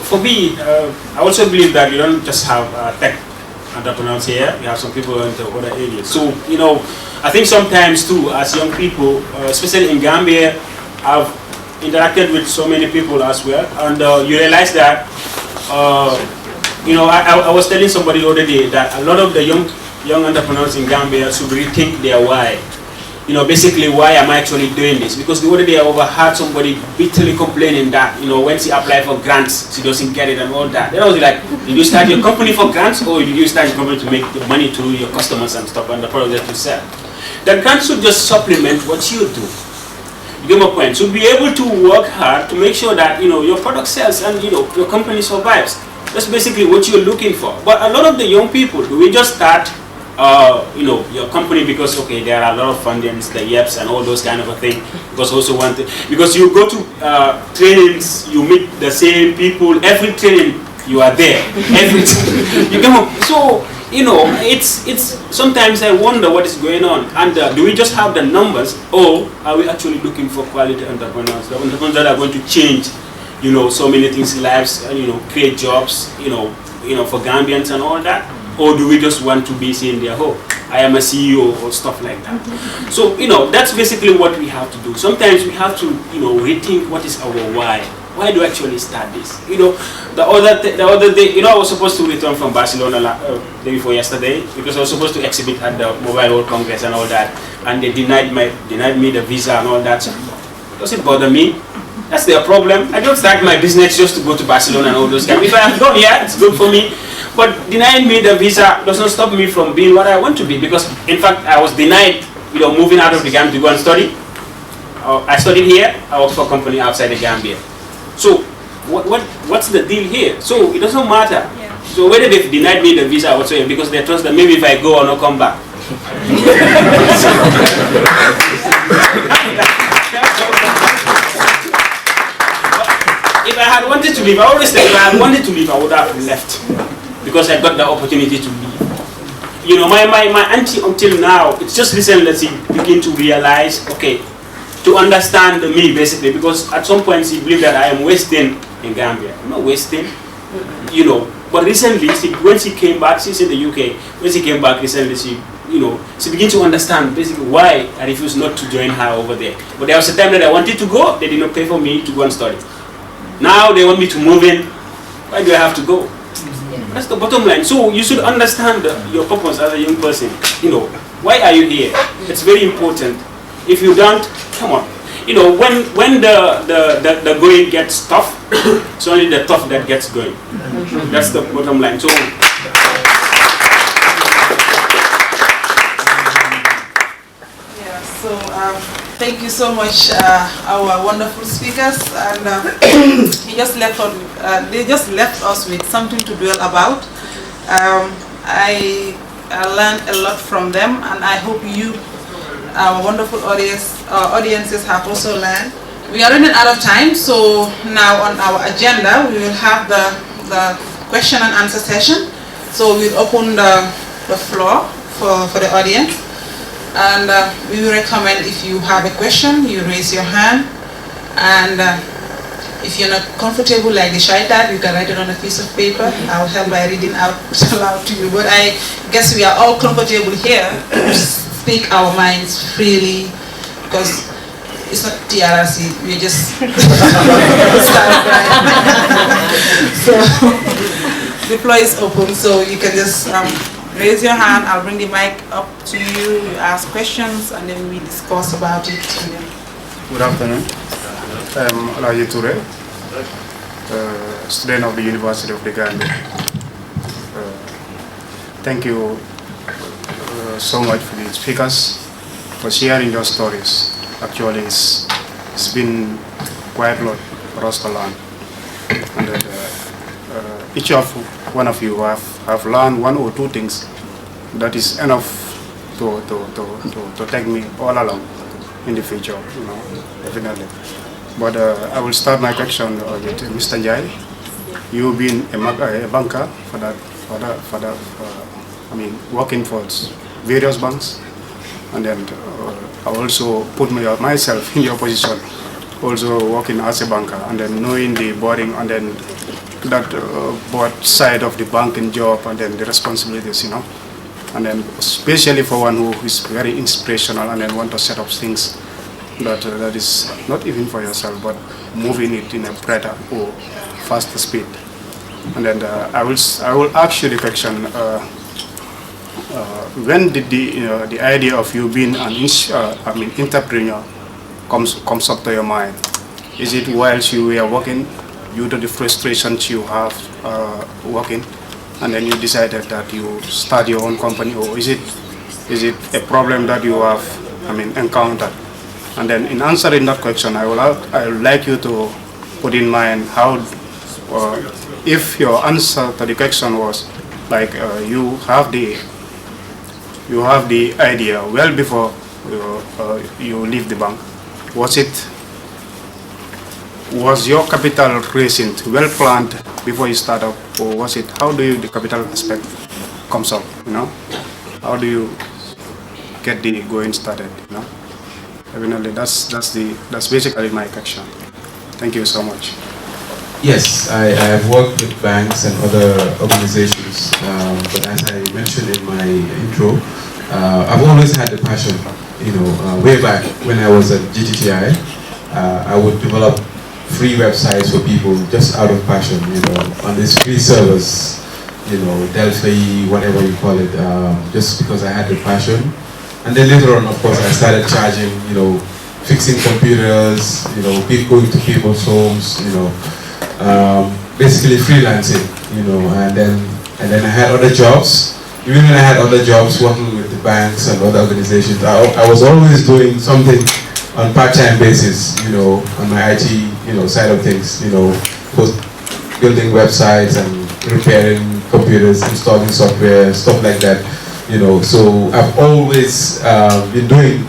For me, I also believe that you don't just have tech entrepreneurs here, you have some people into other areas. So, I think sometimes too, as young people, especially in Gambia, I've interacted with so many people as well, and you realize that, I was telling somebody the other day that a lot of the young entrepreneurs in Gambia should rethink their why. Basically, why am I actually doing this? Because the other day I overheard somebody bitterly complaining that, when she applied for grants, she doesn't get it and all that. Then I was like, did you start your company for grants, or did you start your company to make the money to your customers and stuff and the products that you sell? The grants should just supplement what you do. You get my point? So be able to work hard to make sure that, your product sells and, your company survives. That's basically what you're looking for. But a lot of the young people, do we just start your company because there are a lot of fundings, the YEPs and all those kind of a thing, because you go to trainings, you meet the same people, every training you are there, every you come up. So it's sometimes I wonder what is going on, and do we just have the numbers, or are we actually looking for quality entrepreneurs, the entrepreneurs that are going to change so many things in lives, and create jobs for Gambians and all that? Or do we just want to be saying there, oh, I am a CEO or stuff like that? So, that's basically what we have to do. Sometimes we have to, rethink what is our why. Why do I actually start this? The other day, I was supposed to return from Barcelona day before yesterday, because I was supposed to exhibit at the Mobile World Congress and all that, and they denied me the visa and all that. So, does it bother me? That's their problem. I don't start my business just to go to Barcelona and all those kind. If I have gone here, it's good for me. But denying me the visa does not stop me from being what I want to be, because in fact I was denied, moving out of the Gambia to go and study. I studied here. I worked for a company outside the Gambia. So what's the deal here? So it doesn't matter. Yeah. So whether they've denied me the visa or whatsoever, because they trust that maybe if I go, I'll not come back. If I had wanted to leave, I always say if I had wanted to leave, I would have left, because I got the opportunity to leave. My auntie until now, it's just recently that she begin to realize, to understand me basically, because at some point she believed that I am wasting in Gambia. I'm not wasting, But recently, when she came back, she's in the UK. When she came back recently, she began to understand basically why I refused not to join her over there. But there was a time that I wanted to go, they did not pay for me to go and study. Now they want me to move in. Why do I have to go? That's the bottom line. So you should understand your purpose as a young person. Why are you here? It's very important. If you don't, come on. you know, when the going gets tough, it's only the tough that gets going. That's the bottom line. So. So thank you so much, our wonderful speakers, and they just left us with something to dwell about. I learned a lot from them, and I hope you, our wonderful audiences, have also learned. We are running out of time, so now on our agenda we will have the question and answer session. So we'll open the floor for the audience. And we will recommend, if you have a question, you raise your hand, and if you're not comfortable like the shy type, you can write it on a piece of paper. I'll help by reading out aloud to you. But I guess we are all comfortable here to speak our minds freely, because it's not TRC, we just start crying. So the floor is open, so you can just raise your hand. I'll bring the mic up to you. You ask questions, and then we discuss about it. Good afternoon. I'm Alaji Toure, student of the University of the Gambia. Thank you so much for the speakers for sharing your stories. Actually, it's been quite a lot for us to learn. And each of one of you have learned one or two things that is enough to take me all along in the future, you know, definitely. But I will start my question with Mr. Njie. You've been a banker I mean, working for various banks, and then I also put myself in your position, also working as a banker, and then knowing the boarding, and then that both side of the banking job, and then the responsibilities, you know, and then especially for one who is very inspirational and then want to set up things that is not even for yourself, but moving it in a better or faster speed. And then I will ask you the question: when did the idea of you being an entrepreneur comes up to your mind? Is it whilst you were working, due to the frustrations you have working, and then you decided that you start your own company, or is it a problem that you have encountered? And then in answering that question, I would like you to put in mind how, if your answer to the question was like you have the idea well before you leave the bank, was your capital raising well planned before you start up, or was it, how do you, the capital aspect comes up, you know? How do you get the going started, you know? Definitely, that's basically my question. Thank you so much. Yes, I have worked with banks and other organizations, but as I mentioned in my intro, I've always had the passion, you know, way back when I was at GTTI, I would develop free websites for people just out of passion, you know, on these free servers, you know, Delphi, whatever you call it, just because I had the passion. And then later on, of course, I started charging, you know, fixing computers, you know, going to people's homes, you know, basically freelancing, you know, and then I had other jobs. Even when I had other jobs working with the banks and other organizations, I was always doing something on part-time basis, you know, on my IT, you know, side of things, you know, building websites and repairing computers, installing software, stuff like that, you know. So I've always been doing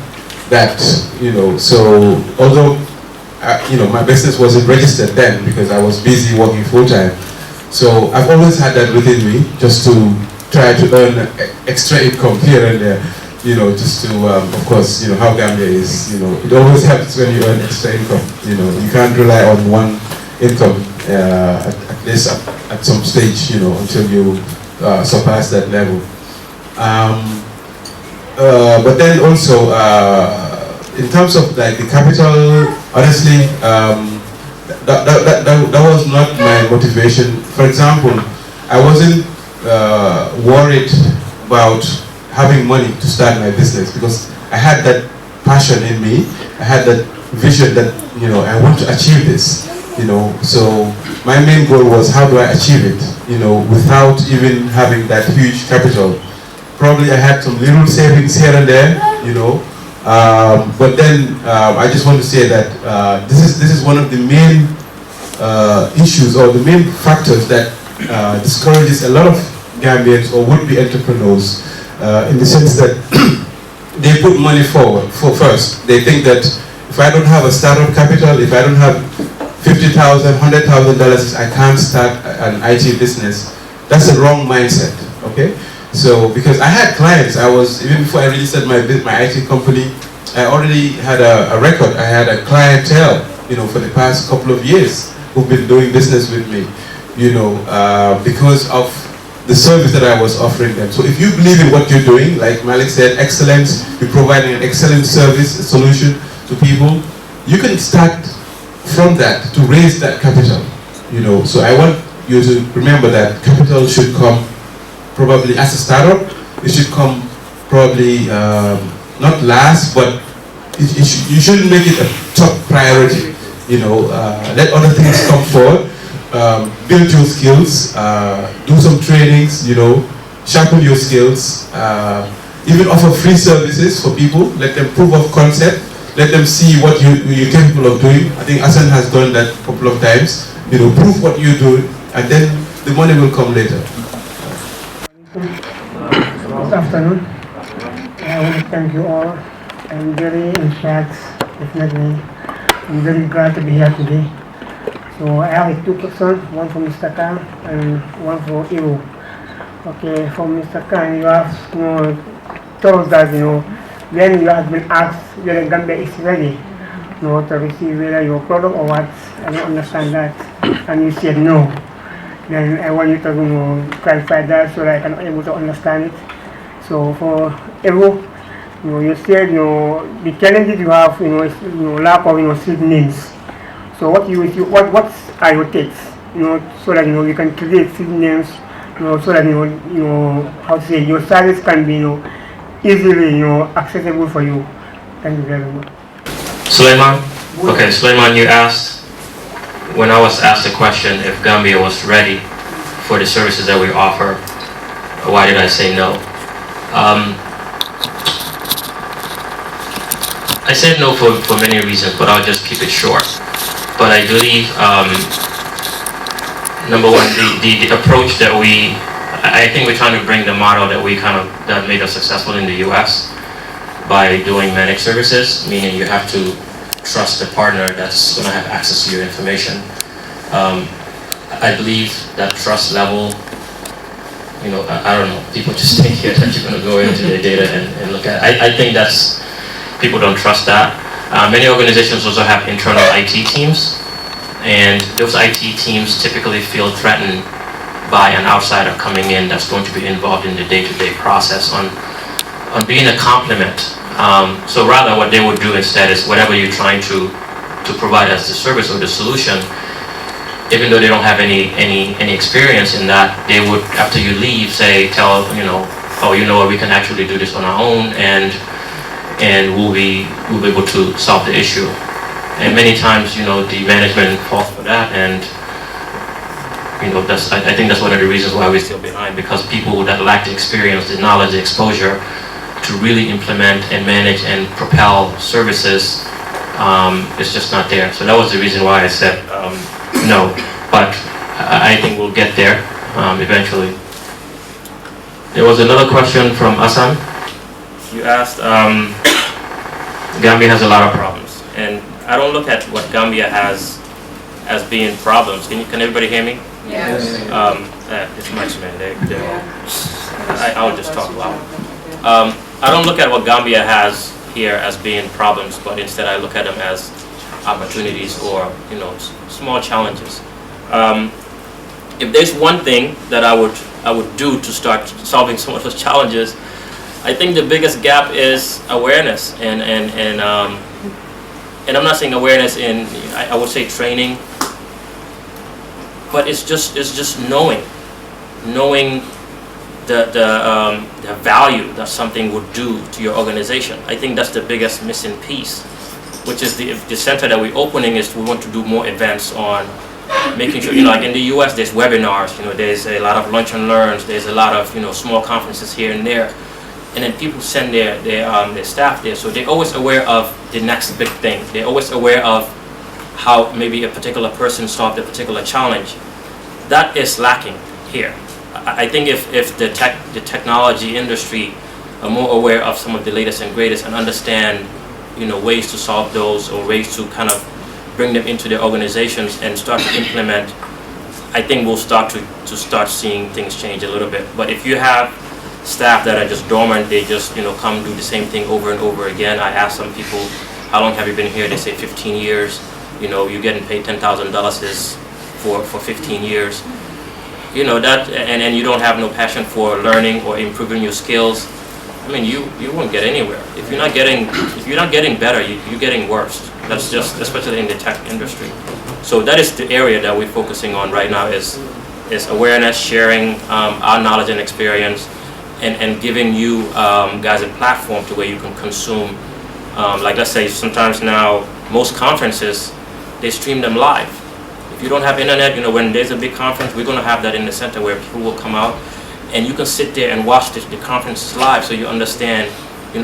that, you know. So although, you know, my business wasn't registered then because I was busy working full-time. So I've always had that within me, just to try to earn extra income here and there. You know, just to, of course, you know, how Gambia is, you know, it always helps when you earn extra income. You know, you can't rely on one income, at least at some stage, you know, until you surpass that level. But then also, in terms of like the capital, honestly, that was not my motivation. For example, I wasn't worried about having money to start my business because I had that passion in me. I had that vision that, I want to achieve this, So my main goal was, how do I achieve it, without even having that huge capital. Probably I had some little savings here and there, but then I just want to say that this is one of the main issues or the main factors that discourages a lot of Gambians or would-be entrepreneurs in the sense that they put money forward first. They think that if I don't have a startup capital, if I don't have $50,000, $100,000, I can't start an IT business. That's a wrong mindset, okay? So, because I had clients, even before I registered my IT company, I already had a record. I had a clientele, for the past couple of years who've been doing business with me, because of the service that I was offering them. So if you believe in what you're doing, like Malik said, excellence, you're providing an excellent service solution to people, you can start from that to raise that capital, So I want you to remember that capital should come probably as a startup. It should come probably not last, but you shouldn't make it a top priority. Let other things come forward. Build your skills, do some trainings, sharpen your skills, even offer free services for people, let them proof of concept, let them see what you're capable of doing. I think Hassan has done that a couple of times, prove what you do, and then the money will come later. Good afternoon. I want to thank you all. I'm very inspired, definitely. I'm very glad to be here today. So I have two questions, one for Mr. Khan and one for Evou. Okay, for Mr. Khan, you have told us that when you have been asked whether Gambia is ready to receive whether your product or what, I don't understand that, and you said no. Then I want you to clarify that so that I can be able to understand it. So for Evou, you said the challenges you have is lack of seed names. So what are your takes, so that you can create seed names, so that how to say your service can be easily accessible for you. Thank you very much. Suleiman? Okay, Suleiman, you asked, when I was asked the question if Gambia was ready for the services that we offer, why did I say no? I said no for many reasons, but I'll just keep it short. But I believe, number one, the approach that I think we're trying to bring the model that that made us successful in the US by doing managed services, meaning you have to trust the partner that's going to have access to your information. I believe that trust level, I don't know, people just think here that you're going to go into their data and look at it. I think people don't trust that. Many organizations also have internal IT teams, and those IT teams typically feel threatened by an outsider coming in that's going to be involved in the day-to-day process on being a complement. So rather what they would do instead is whatever you're trying to provide as the service or the solution, even though they don't have any experience in that, they would, after you leave, tell oh, what, we can actually do this on our own, and we'll be able to solve the issue. And many times, the management falls for that, and I think that's one of the reasons why we're still behind, because people that lack the experience, the knowledge, the exposure to really implement and manage and propel services, it's just not there. So that was the reason why I said no, but I think we'll get there eventually. There was another question from Asan. You asked, Gambia has a lot of problems, and I don't look at what Gambia has as being problems. Can everybody hear me? Yes. It's much, man. I'll just talk loud. I don't look at what Gambia has here as being problems, but instead I look at them as opportunities or small challenges. If there's one thing that I would do to start solving some of those challenges, I think the biggest gap is awareness, and I'm not saying awareness in, I would say training, but it's just knowing the value that something would do to your organization. I think that's the biggest missing piece, which is the center that we're opening is we want to do more events on making sure, like in the US there's webinars, there's a lot of lunch and learns, there's a lot of, small conferences here and there. And then people send their staff there, so they're always aware of the next big thing. They're always aware of how maybe a particular person solved a particular challenge. That is lacking here. I think if the technology industry are more aware of some of the latest and greatest and understand, ways to solve those or ways to kind of bring them into their organizations and start to implement, I think we'll start to start seeing things change a little bit. But if you have staff that are just dormant, they just come do the same thing over and over again. I ask some people, how long have you been here? They say 15 years. You're getting paid $10,000 for 15 years. That, and you don't have no passion for learning or improving your skills. I mean, you won't get anywhere. If you're not getting better, you're getting worse. That's just, especially in the tech industry. So that is the area that we're focusing on right now is awareness, sharing our knowledge and experience, and giving you guys a platform to where you can consume. Like let's say sometimes now, most conferences, they stream them live. If you don't have internet, when there's a big conference, we're going to have that in the center where people will come out and you can sit there and watch the conferences live so you understand,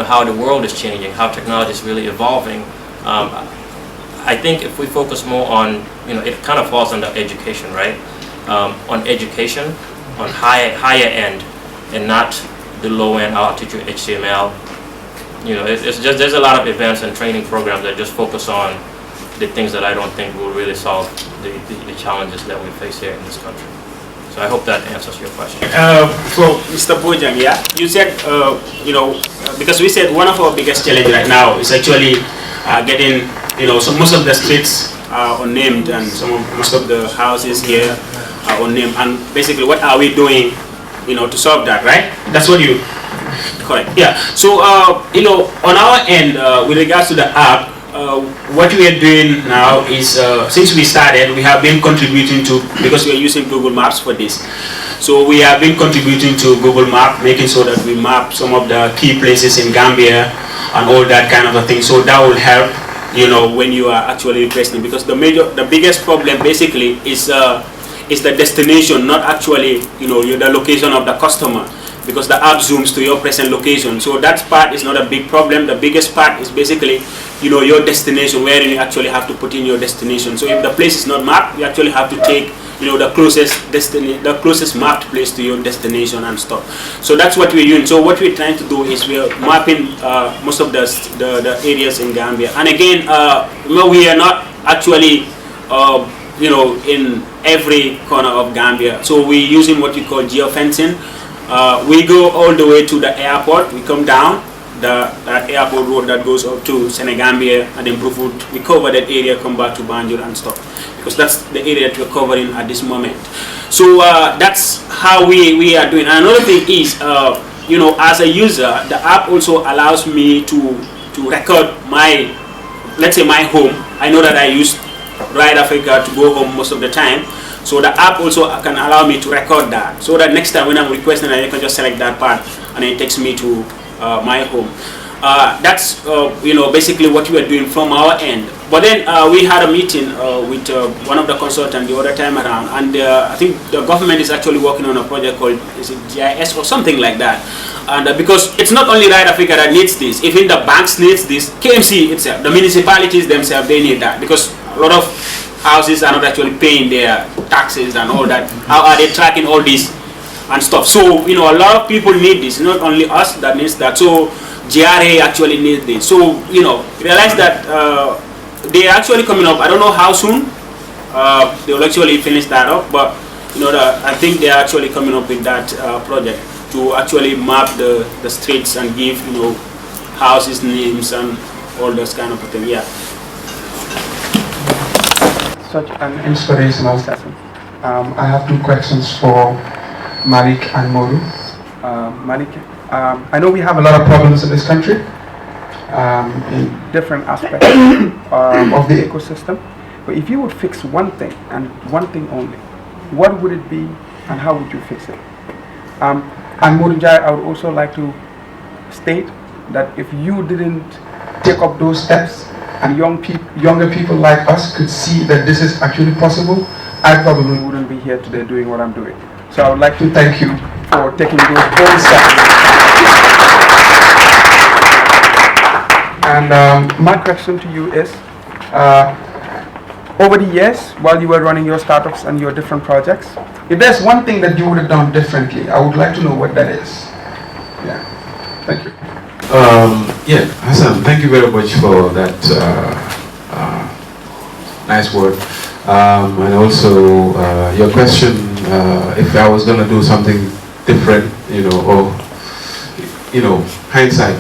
how the world is changing, how technology is really evolving. I think if we focus more on, it kind of falls under education, right? On education, on higher end, and not the low end, I'll teach you HTML. It's just, there's a lot of events and training programs that just focus on the things that I don't think will really solve the challenges that we face here in this country. So I hope that answers your question. So Mr. Bojang, yeah, you said, because we said one of our biggest challenges right now is actually getting, so most of the streets are unnamed and most of the houses here are unnamed. And basically, what are we doing, to solve that, right? That's what you, correct, yeah. So, on our end, with regards to the app, what we are doing now is, since we started, we have been contributing to, because we are using Google Maps for this. So we have been contributing to Google Maps, making sure that we map some of the key places in Gambia and all that kind of a thing. So that will help, when you are actually requesting, because the biggest problem basically is the destination, not actually, the location of the customer, because the app zooms to your present location. So that part is not a big problem. The biggest part is basically, your destination, where you actually have to put in your destination. So if the place is not mapped, you actually have to take, the closest mapped place to your destination and stuff. So that's what we're doing. So what we're trying to do is we're mapping most of the areas in Gambia. And again, we are not actually, in every corner of Gambia. So we're using what we call geofencing. We go all the way to the airport. We come down the airport road that goes up to Senegambia and then we cover that area, come back to Banjul and stuff, because that's the area that we're covering at this moment. So that's how we are doing. And another thing is, as a user, the app also allows me to record my, let's say my home. I know that I use Ryde Africa to go home most of the time. So the app also can allow me to record that, so that next time when I'm requesting, I can just select that part and it takes me to my home. That's basically what we are doing from our end. But then we had a meeting with one of the consultants the other time around, and I think the government is actually working on a project called, is it GIS or something like that. And because it's not only Ryde Africa that needs this, even the banks needs this, KMC itself, the municipalities themselves, they need that, because a lot of houses are not actually paying their taxes and all that. How are they tracking all this and stuff? So a lot of people need this, not only us that needs that. So GRA actually needs this. So realize that they are actually coming up. I don't know how soon they will actually finish that up, but I think they are actually coming up with that project to actually map the streets and give houses names and all those kind of things. Yeah. Such an inspirational session. I have two questions for Malik and Modou. Malik, I know we have a lot of problems in this country in different aspects of the ecosystem, but if you would fix one thing and one thing only, what would it be and how would you fix it? And Modou Njie, I would also like to state that if you didn't take up those steps and younger people like us could see that this is actually possible, I probably wouldn't be here today doing what I'm doing. So I would like to thank you for taking those bold steps. And my question to you is, over the years, while you were running your startups and your different projects, if there's one thing that you would have done differently, I would like to know what that is. Yeah, thank you. Yeah, Hassan, thank you very much for that nice word. And also your question, if I was going to do something different, hindsight.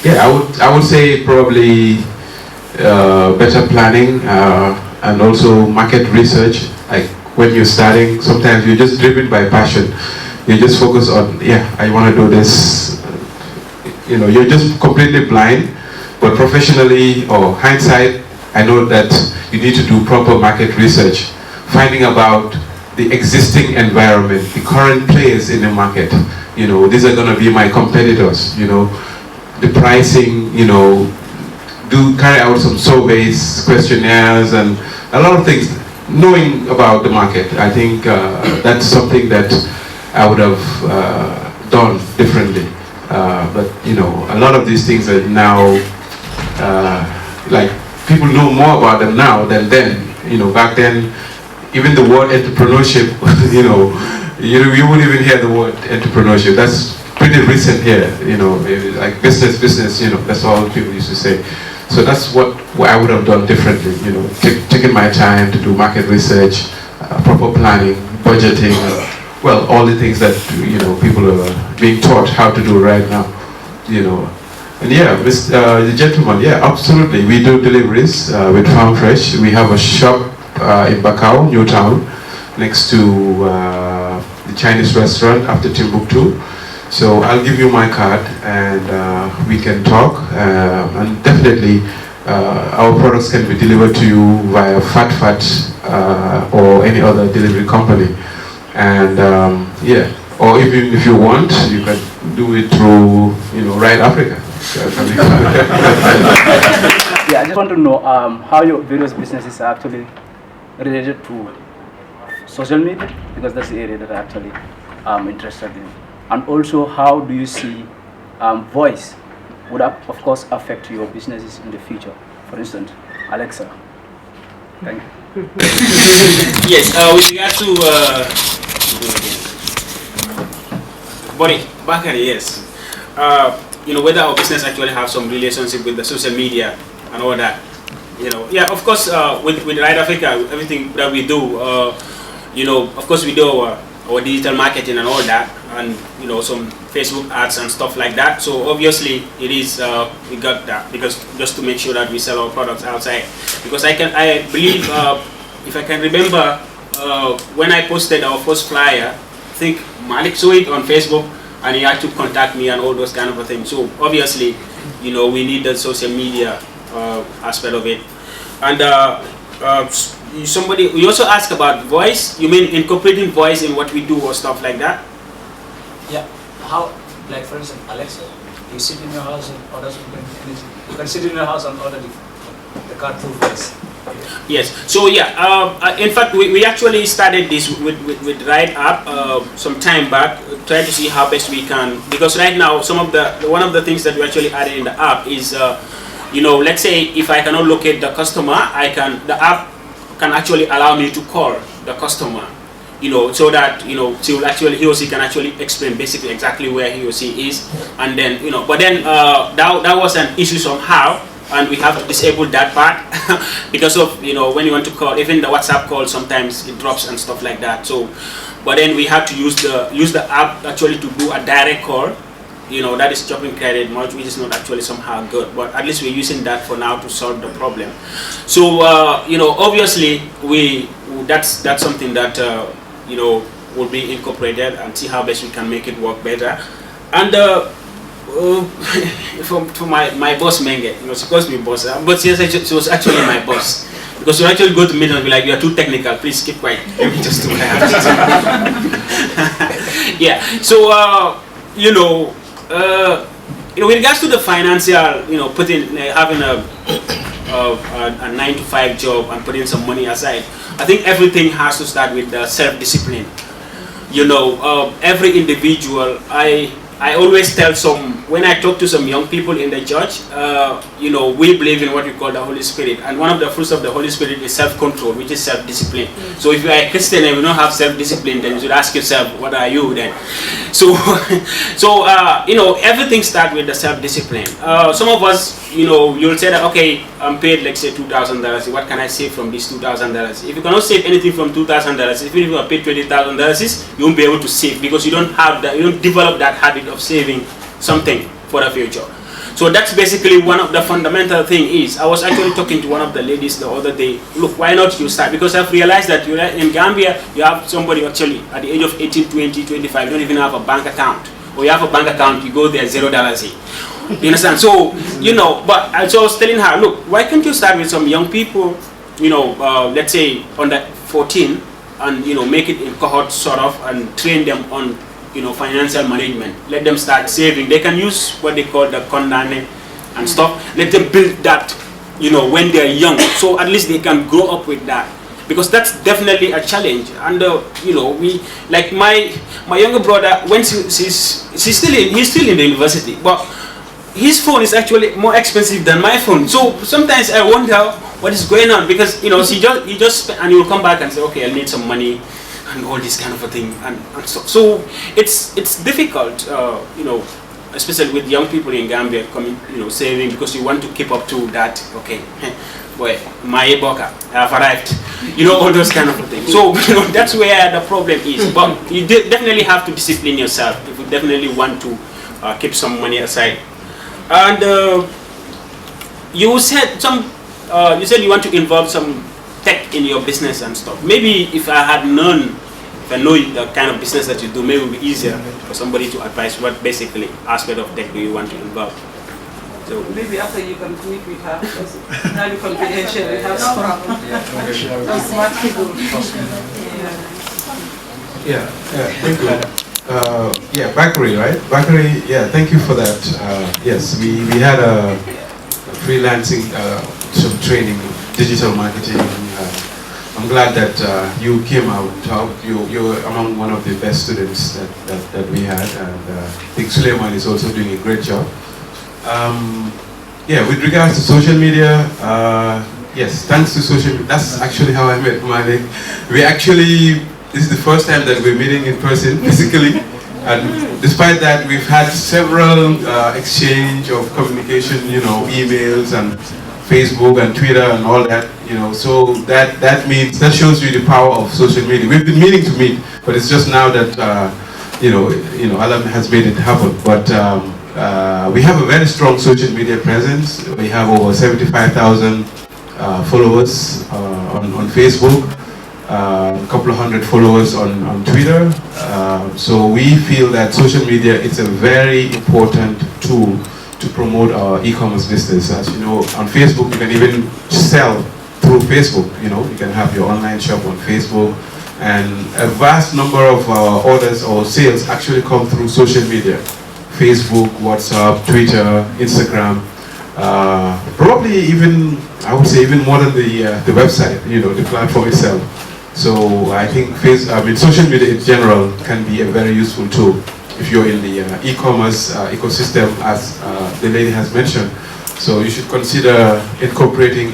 Yeah, I would say probably better planning and also market research. Like when you're starting, sometimes you're just driven by passion. You just focus on, I want to do this. You're just completely blind. But professionally or hindsight, I know that you need to do proper market research, finding about the existing environment, the current players in the market. These are going to be my competitors. The pricing. Carry out some surveys, questionnaires, and a lot of things. Knowing about the market, I think that's something that I would have done differently. But a lot of these things are now like people know more about them now than then. Back then, even the word entrepreneurship, you wouldn't even hear the word entrepreneurship. That's pretty recent here. Like business. That's all people used to say. So that's what I would have done differently. Taking my time to do market research, proper planning, budgeting. Well, all the things that people are being taught how to do right now. And the gentleman, absolutely. We do deliveries with Farm Fresh. We have a shop in Bakau, Newtown, next to the Chinese restaurant after Timbuktu. So I'll give you my card and we can talk. And definitely our products can be delivered to you via FatFat or any other delivery company. And or even if you want, you can do it through Ryde Africa. I just want to know how your various businesses are actually related to social media, because that's the area that I actually interested in. And also, how do you see voice would of course affect your businesses in the future? For instance, Alexa. Thank you. Yes, with regard to Bakari, yes. Whether our business actually have some relationship with the social media and all that. Of course, with Ryde Africa, everything that we do, of course we do our digital marketing and all that, and some Facebook ads and stuff like that. So obviously it is we got that, because just to make sure that we sell our products outside. Because I believe if I can remember when I posted our first flyer, I think Malik saw it on Facebook and he had to contact me and all those kind of things. So obviously we need the social media aspect of it. And you also asked about voice. You mean incorporating voice in what we do or stuff like that? Yeah. How, like for instance, Alexa, you sit in your house and order something. You can sit in your house and order the card through voice. Yes. So in fact, we actually started this with Ryde app some time back, trying to see how best we can. Because right now, one of the things that we actually added in the app is, let's say if I cannot locate the customer, the app can actually allow me to call the customer, so that he or she can actually explain basically exactly where he or she is, and then but then that was an issue somehow, and we have to disable that part because of when you want to call, even the WhatsApp call, sometimes it drops and stuff like that. So, but then we have to use the app actually to do a direct call. That is chopping credit much, which is not actually somehow good, but at least we're using that for now to solve the problem. So obviously that's something that will be incorporated, and see how best we can make it work better. And for my boss Menge, she calls me boss, but she was actually my boss, because she actually go to meet and be like, "You are too technical, please keep quiet, let me just do what I have to do." Yeah. So with regards to the financial, having a 9-to-5 job and putting some money aside, I think everything has to start with the self-discipline. Every individual, I always tell when I talk to some young people in the church, we believe in what we call the Holy Spirit, and one of the fruits of the Holy Spirit is self-control, which is self-discipline. So if you are a Christian and you don't have self-discipline, then you should ask yourself, what are you then? So, everything starts with the self-discipline. Some of us, you'll say that, okay, I'm paid, let's say $2,000. What can I save from this $2,000? If you cannot save anything from $2,000, even if you are paid $20,000, you won't be able to save because you don't develop that habit of saving something for the future. So that's basically one of the fundamental thing is, I was actually talking to one of the ladies the other day, look, why not you start? Because I've realized that in Gambia, you have somebody actually at the age of 18, 20, 25, you don't even have a bank account. Or you have a bank account, you go there, $0. You understand? So, but I was telling her, look, why can't you start with some young people, let's say under 14, and, make it in cohort sort of, and train them on financial management. Let them start saving. They can use what they call the kondane and stuff. Let them build that, when they're young. So at least they can grow up with that. Because that's definitely a challenge. And we, like my younger brother, when he's still in the university, but his phone is actually more expensive than my phone. So sometimes I wonder what is going on, because he just and he will come back and say, okay, I need some money and all this kind of a thing and stuff. So it's difficult, especially with young people in Gambia coming, saving, because you want to keep up to that. Okay, boy, my eboka, I've arrived. All those kind of things. So that's where the problem is. But you definitely have to discipline yourself if you definitely want to keep some money aside. And you said you want to involve some tech in your business and stuff. Maybe if I know the kind of business that you do, maybe it would be easier for somebody to advise what basically aspect of tech do you want to involve. So maybe after you can meet with her, because now you confidential, we have some smart people. Thank you. Bakary, right? Bakary, thank you for that. Yes, we had a freelancing some training, digital marketing. I'm glad that you came out. You're among one of the best students that we had, and I think Suleiman is also doing a great job. With regards to social media, yes, thanks to social media, that's actually how I met Malik. This is the first time that we're meeting in person, physically, and despite that, we've had several exchange of communication, emails and Facebook and Twitter and all that, so that shows you the power of social media. We've been meaning to meet, but it's just now that, Allah has made it happen. But we have a very strong social media presence. We have over 75,000 followers on Facebook. A couple of hundred followers on Twitter. So we feel that social media is a very important tool to promote our e-commerce business. As you know, on Facebook you can even sell through Facebook. You can have your online shop on Facebook, and a vast number of orders or sales actually come through social media. Facebook, WhatsApp, Twitter, Instagram. Probably even, I would say, even more than the website, the platform itself. So I think social media in general can be a very useful tool if you're in the e-commerce ecosystem, as the lady has mentioned. So you should consider incorporating,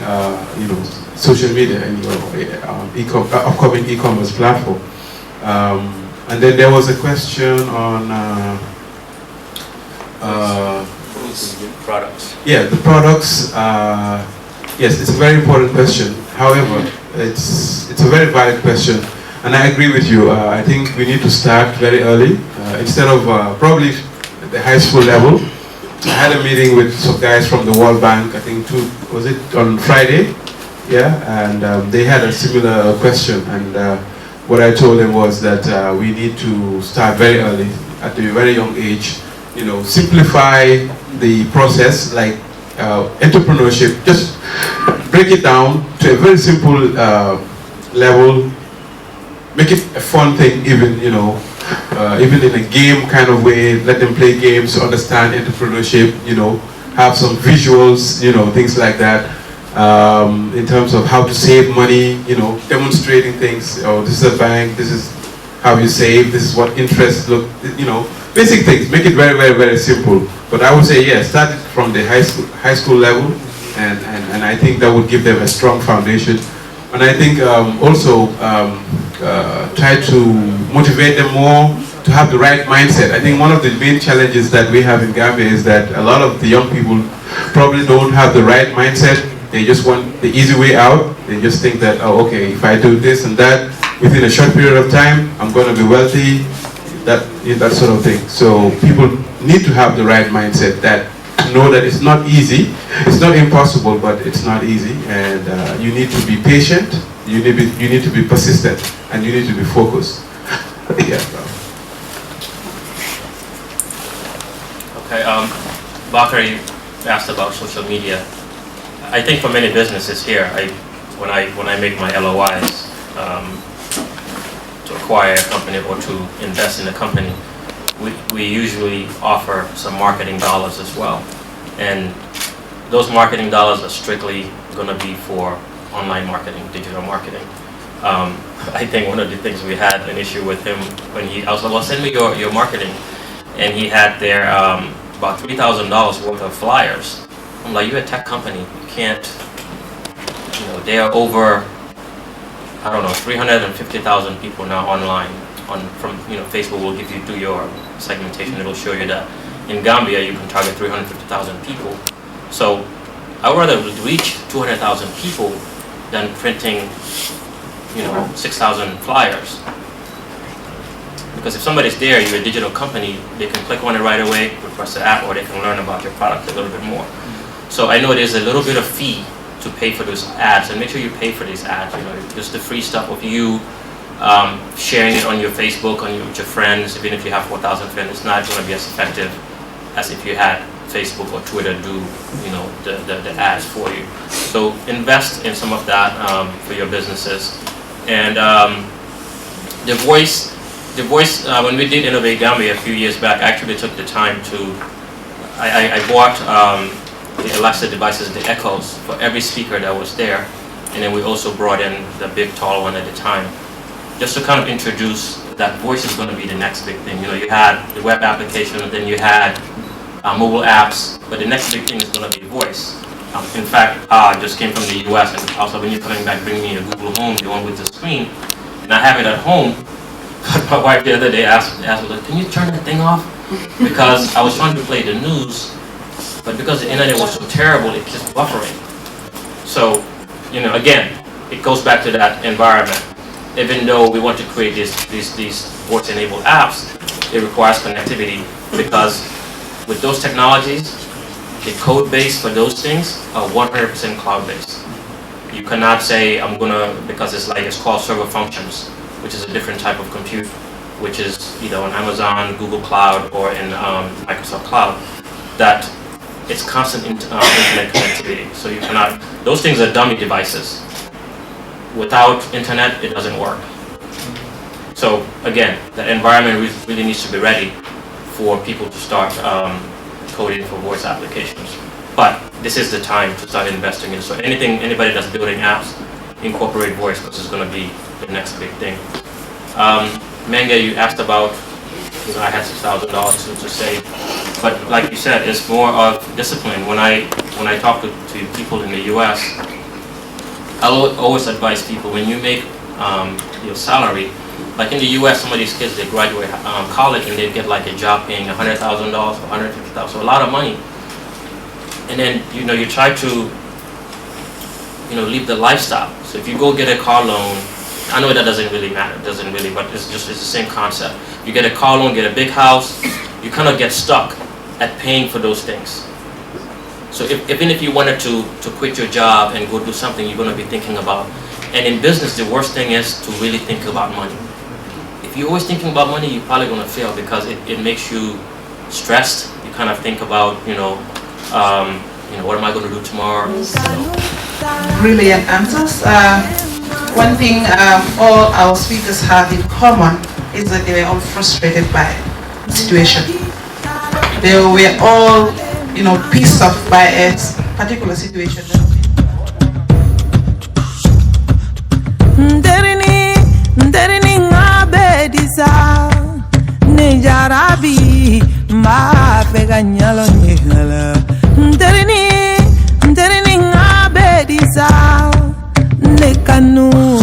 social media in your upcoming e-commerce platform. And then there was a question on products. Yeah, the products. Yes, it's a very important question. However, it's a very valid question, and I agree with you. I think we need to start very early, instead of probably at the high school level. I had a meeting with some guys from the World Bank, I think was it on Friday? Yeah, and they had a similar question, and what I told them was that we need to start very early, at a very young age. Simplify the process, like entrepreneurship. Just break it down to a very simple level. Make it a fun thing, even, even in a game kind of way, let them play games, understand entrepreneurship, have some visuals, things like that. In terms of how to save money, demonstrating things. Oh, this is a bank, this is how you save, this is what interest look, basic things. Make it very, very, very simple. But I would say, yes, start it from the high school level, and I think that would give them a strong foundation. And I think also try to motivate them more to have the right mindset. I think one of the main challenges that we have in Gambia is that a lot of the young people probably don't have the right mindset. They just want the easy way out. They just think that, oh, okay, if I do this and that, within a short period of time, I'm going to be wealthy, that sort of thing. So people need to have the right mindset, that know that it's not easy, it's not impossible, but it's not easy, and you need to be patient, you need to be persistent, and you need to be focused. Yeah. Okay, Bakar, you asked about social media. I think for many businesses here, when I make my LOIs to acquire a company or to invest in a company, we usually offer some marketing dollars as well. And those marketing dollars are strictly going to be for online marketing, digital marketing. I think one of the things we had an issue with him when I was like, well, send me your marketing. And he had there about $3,000 worth of flyers. I'm like, you're a tech company, you can't, there are over, I don't know, 350,000 people now online from Facebook will give you, do your segmentation, it'll show you that in Gambia you can target 350,000 people. So I would rather reach 200,000 people than printing 6,000 flyers. Because if somebody's there, you're a digital company, they can click on it right away, request the app, or they can learn about your product a little bit more. So I know there's a little bit of fee to pay for those ads, and make sure you pay for these ads. Just the free stuff of you sharing it on your Facebook, with your friends. Even if you have 4,000 friends, it's not going to be as effective as if you had Facebook or Twitter do the ads for you. So invest in some of that for your businesses. And the voice, when we did Innovate Gambia a few years back, I actually took the time to, I bought the Alexa devices, the Echoes, for every speaker that was there. And then we also brought in the big tall one at the time, just to kind of introduce that voice is going to be the next big thing. You had the web application, and then you had mobile apps, but the next big thing is going to be voice. In fact, I just came from the US, and also when you're coming back, bring me a Google Home, the one with the screen. And I have it at home. My wife the other day asked me, like, can you turn that thing off? Because I was trying to play the news, but because the internet was so terrible, it kept buffering. So, again, it goes back to that environment. Even though we want to create these voice-enabled apps, it requires connectivity, because with those technologies, the code base for those things are 100% cloud-based. You cannot say, because it's called server functions, which is a different type of compute, which is either on Amazon, Google Cloud, or in Microsoft Cloud, that it's constant internet connectivity. So you cannot, those things are dummy devices. Without internet, it doesn't work. So again, that environment really needs to be ready for people to start coding for voice applications. But this is the time to start investing in. So anybody that's building apps, incorporate voice, because it's going to be the next big thing. Menga, you asked about, I had $6,000 to save, but like you said, it's more of discipline. When I talk to people in the US, I'll always advise people, when you make your salary, like in the US, some of these kids, they graduate college and they get like a job paying $100,000 or $150,000, so a lot of money. And then you try to live the lifestyle. So if you go get a car loan, I know that doesn't really matter, but it's the same concept. You get a car loan, get a big house, you kind of get stuck at paying for those things. So even if you wanted to quit your job and go do something, you're going to be thinking about. And in business, the worst thing is to really think about money. If you're always thinking about money, you're probably going to fail, because it makes you stressed. You kind of think about, what am I going to do tomorrow? Brilliant answers. One thing all our speakers have in common is that they were all frustrated by the situation. They were all, pissed off by a particular situation. Nekanu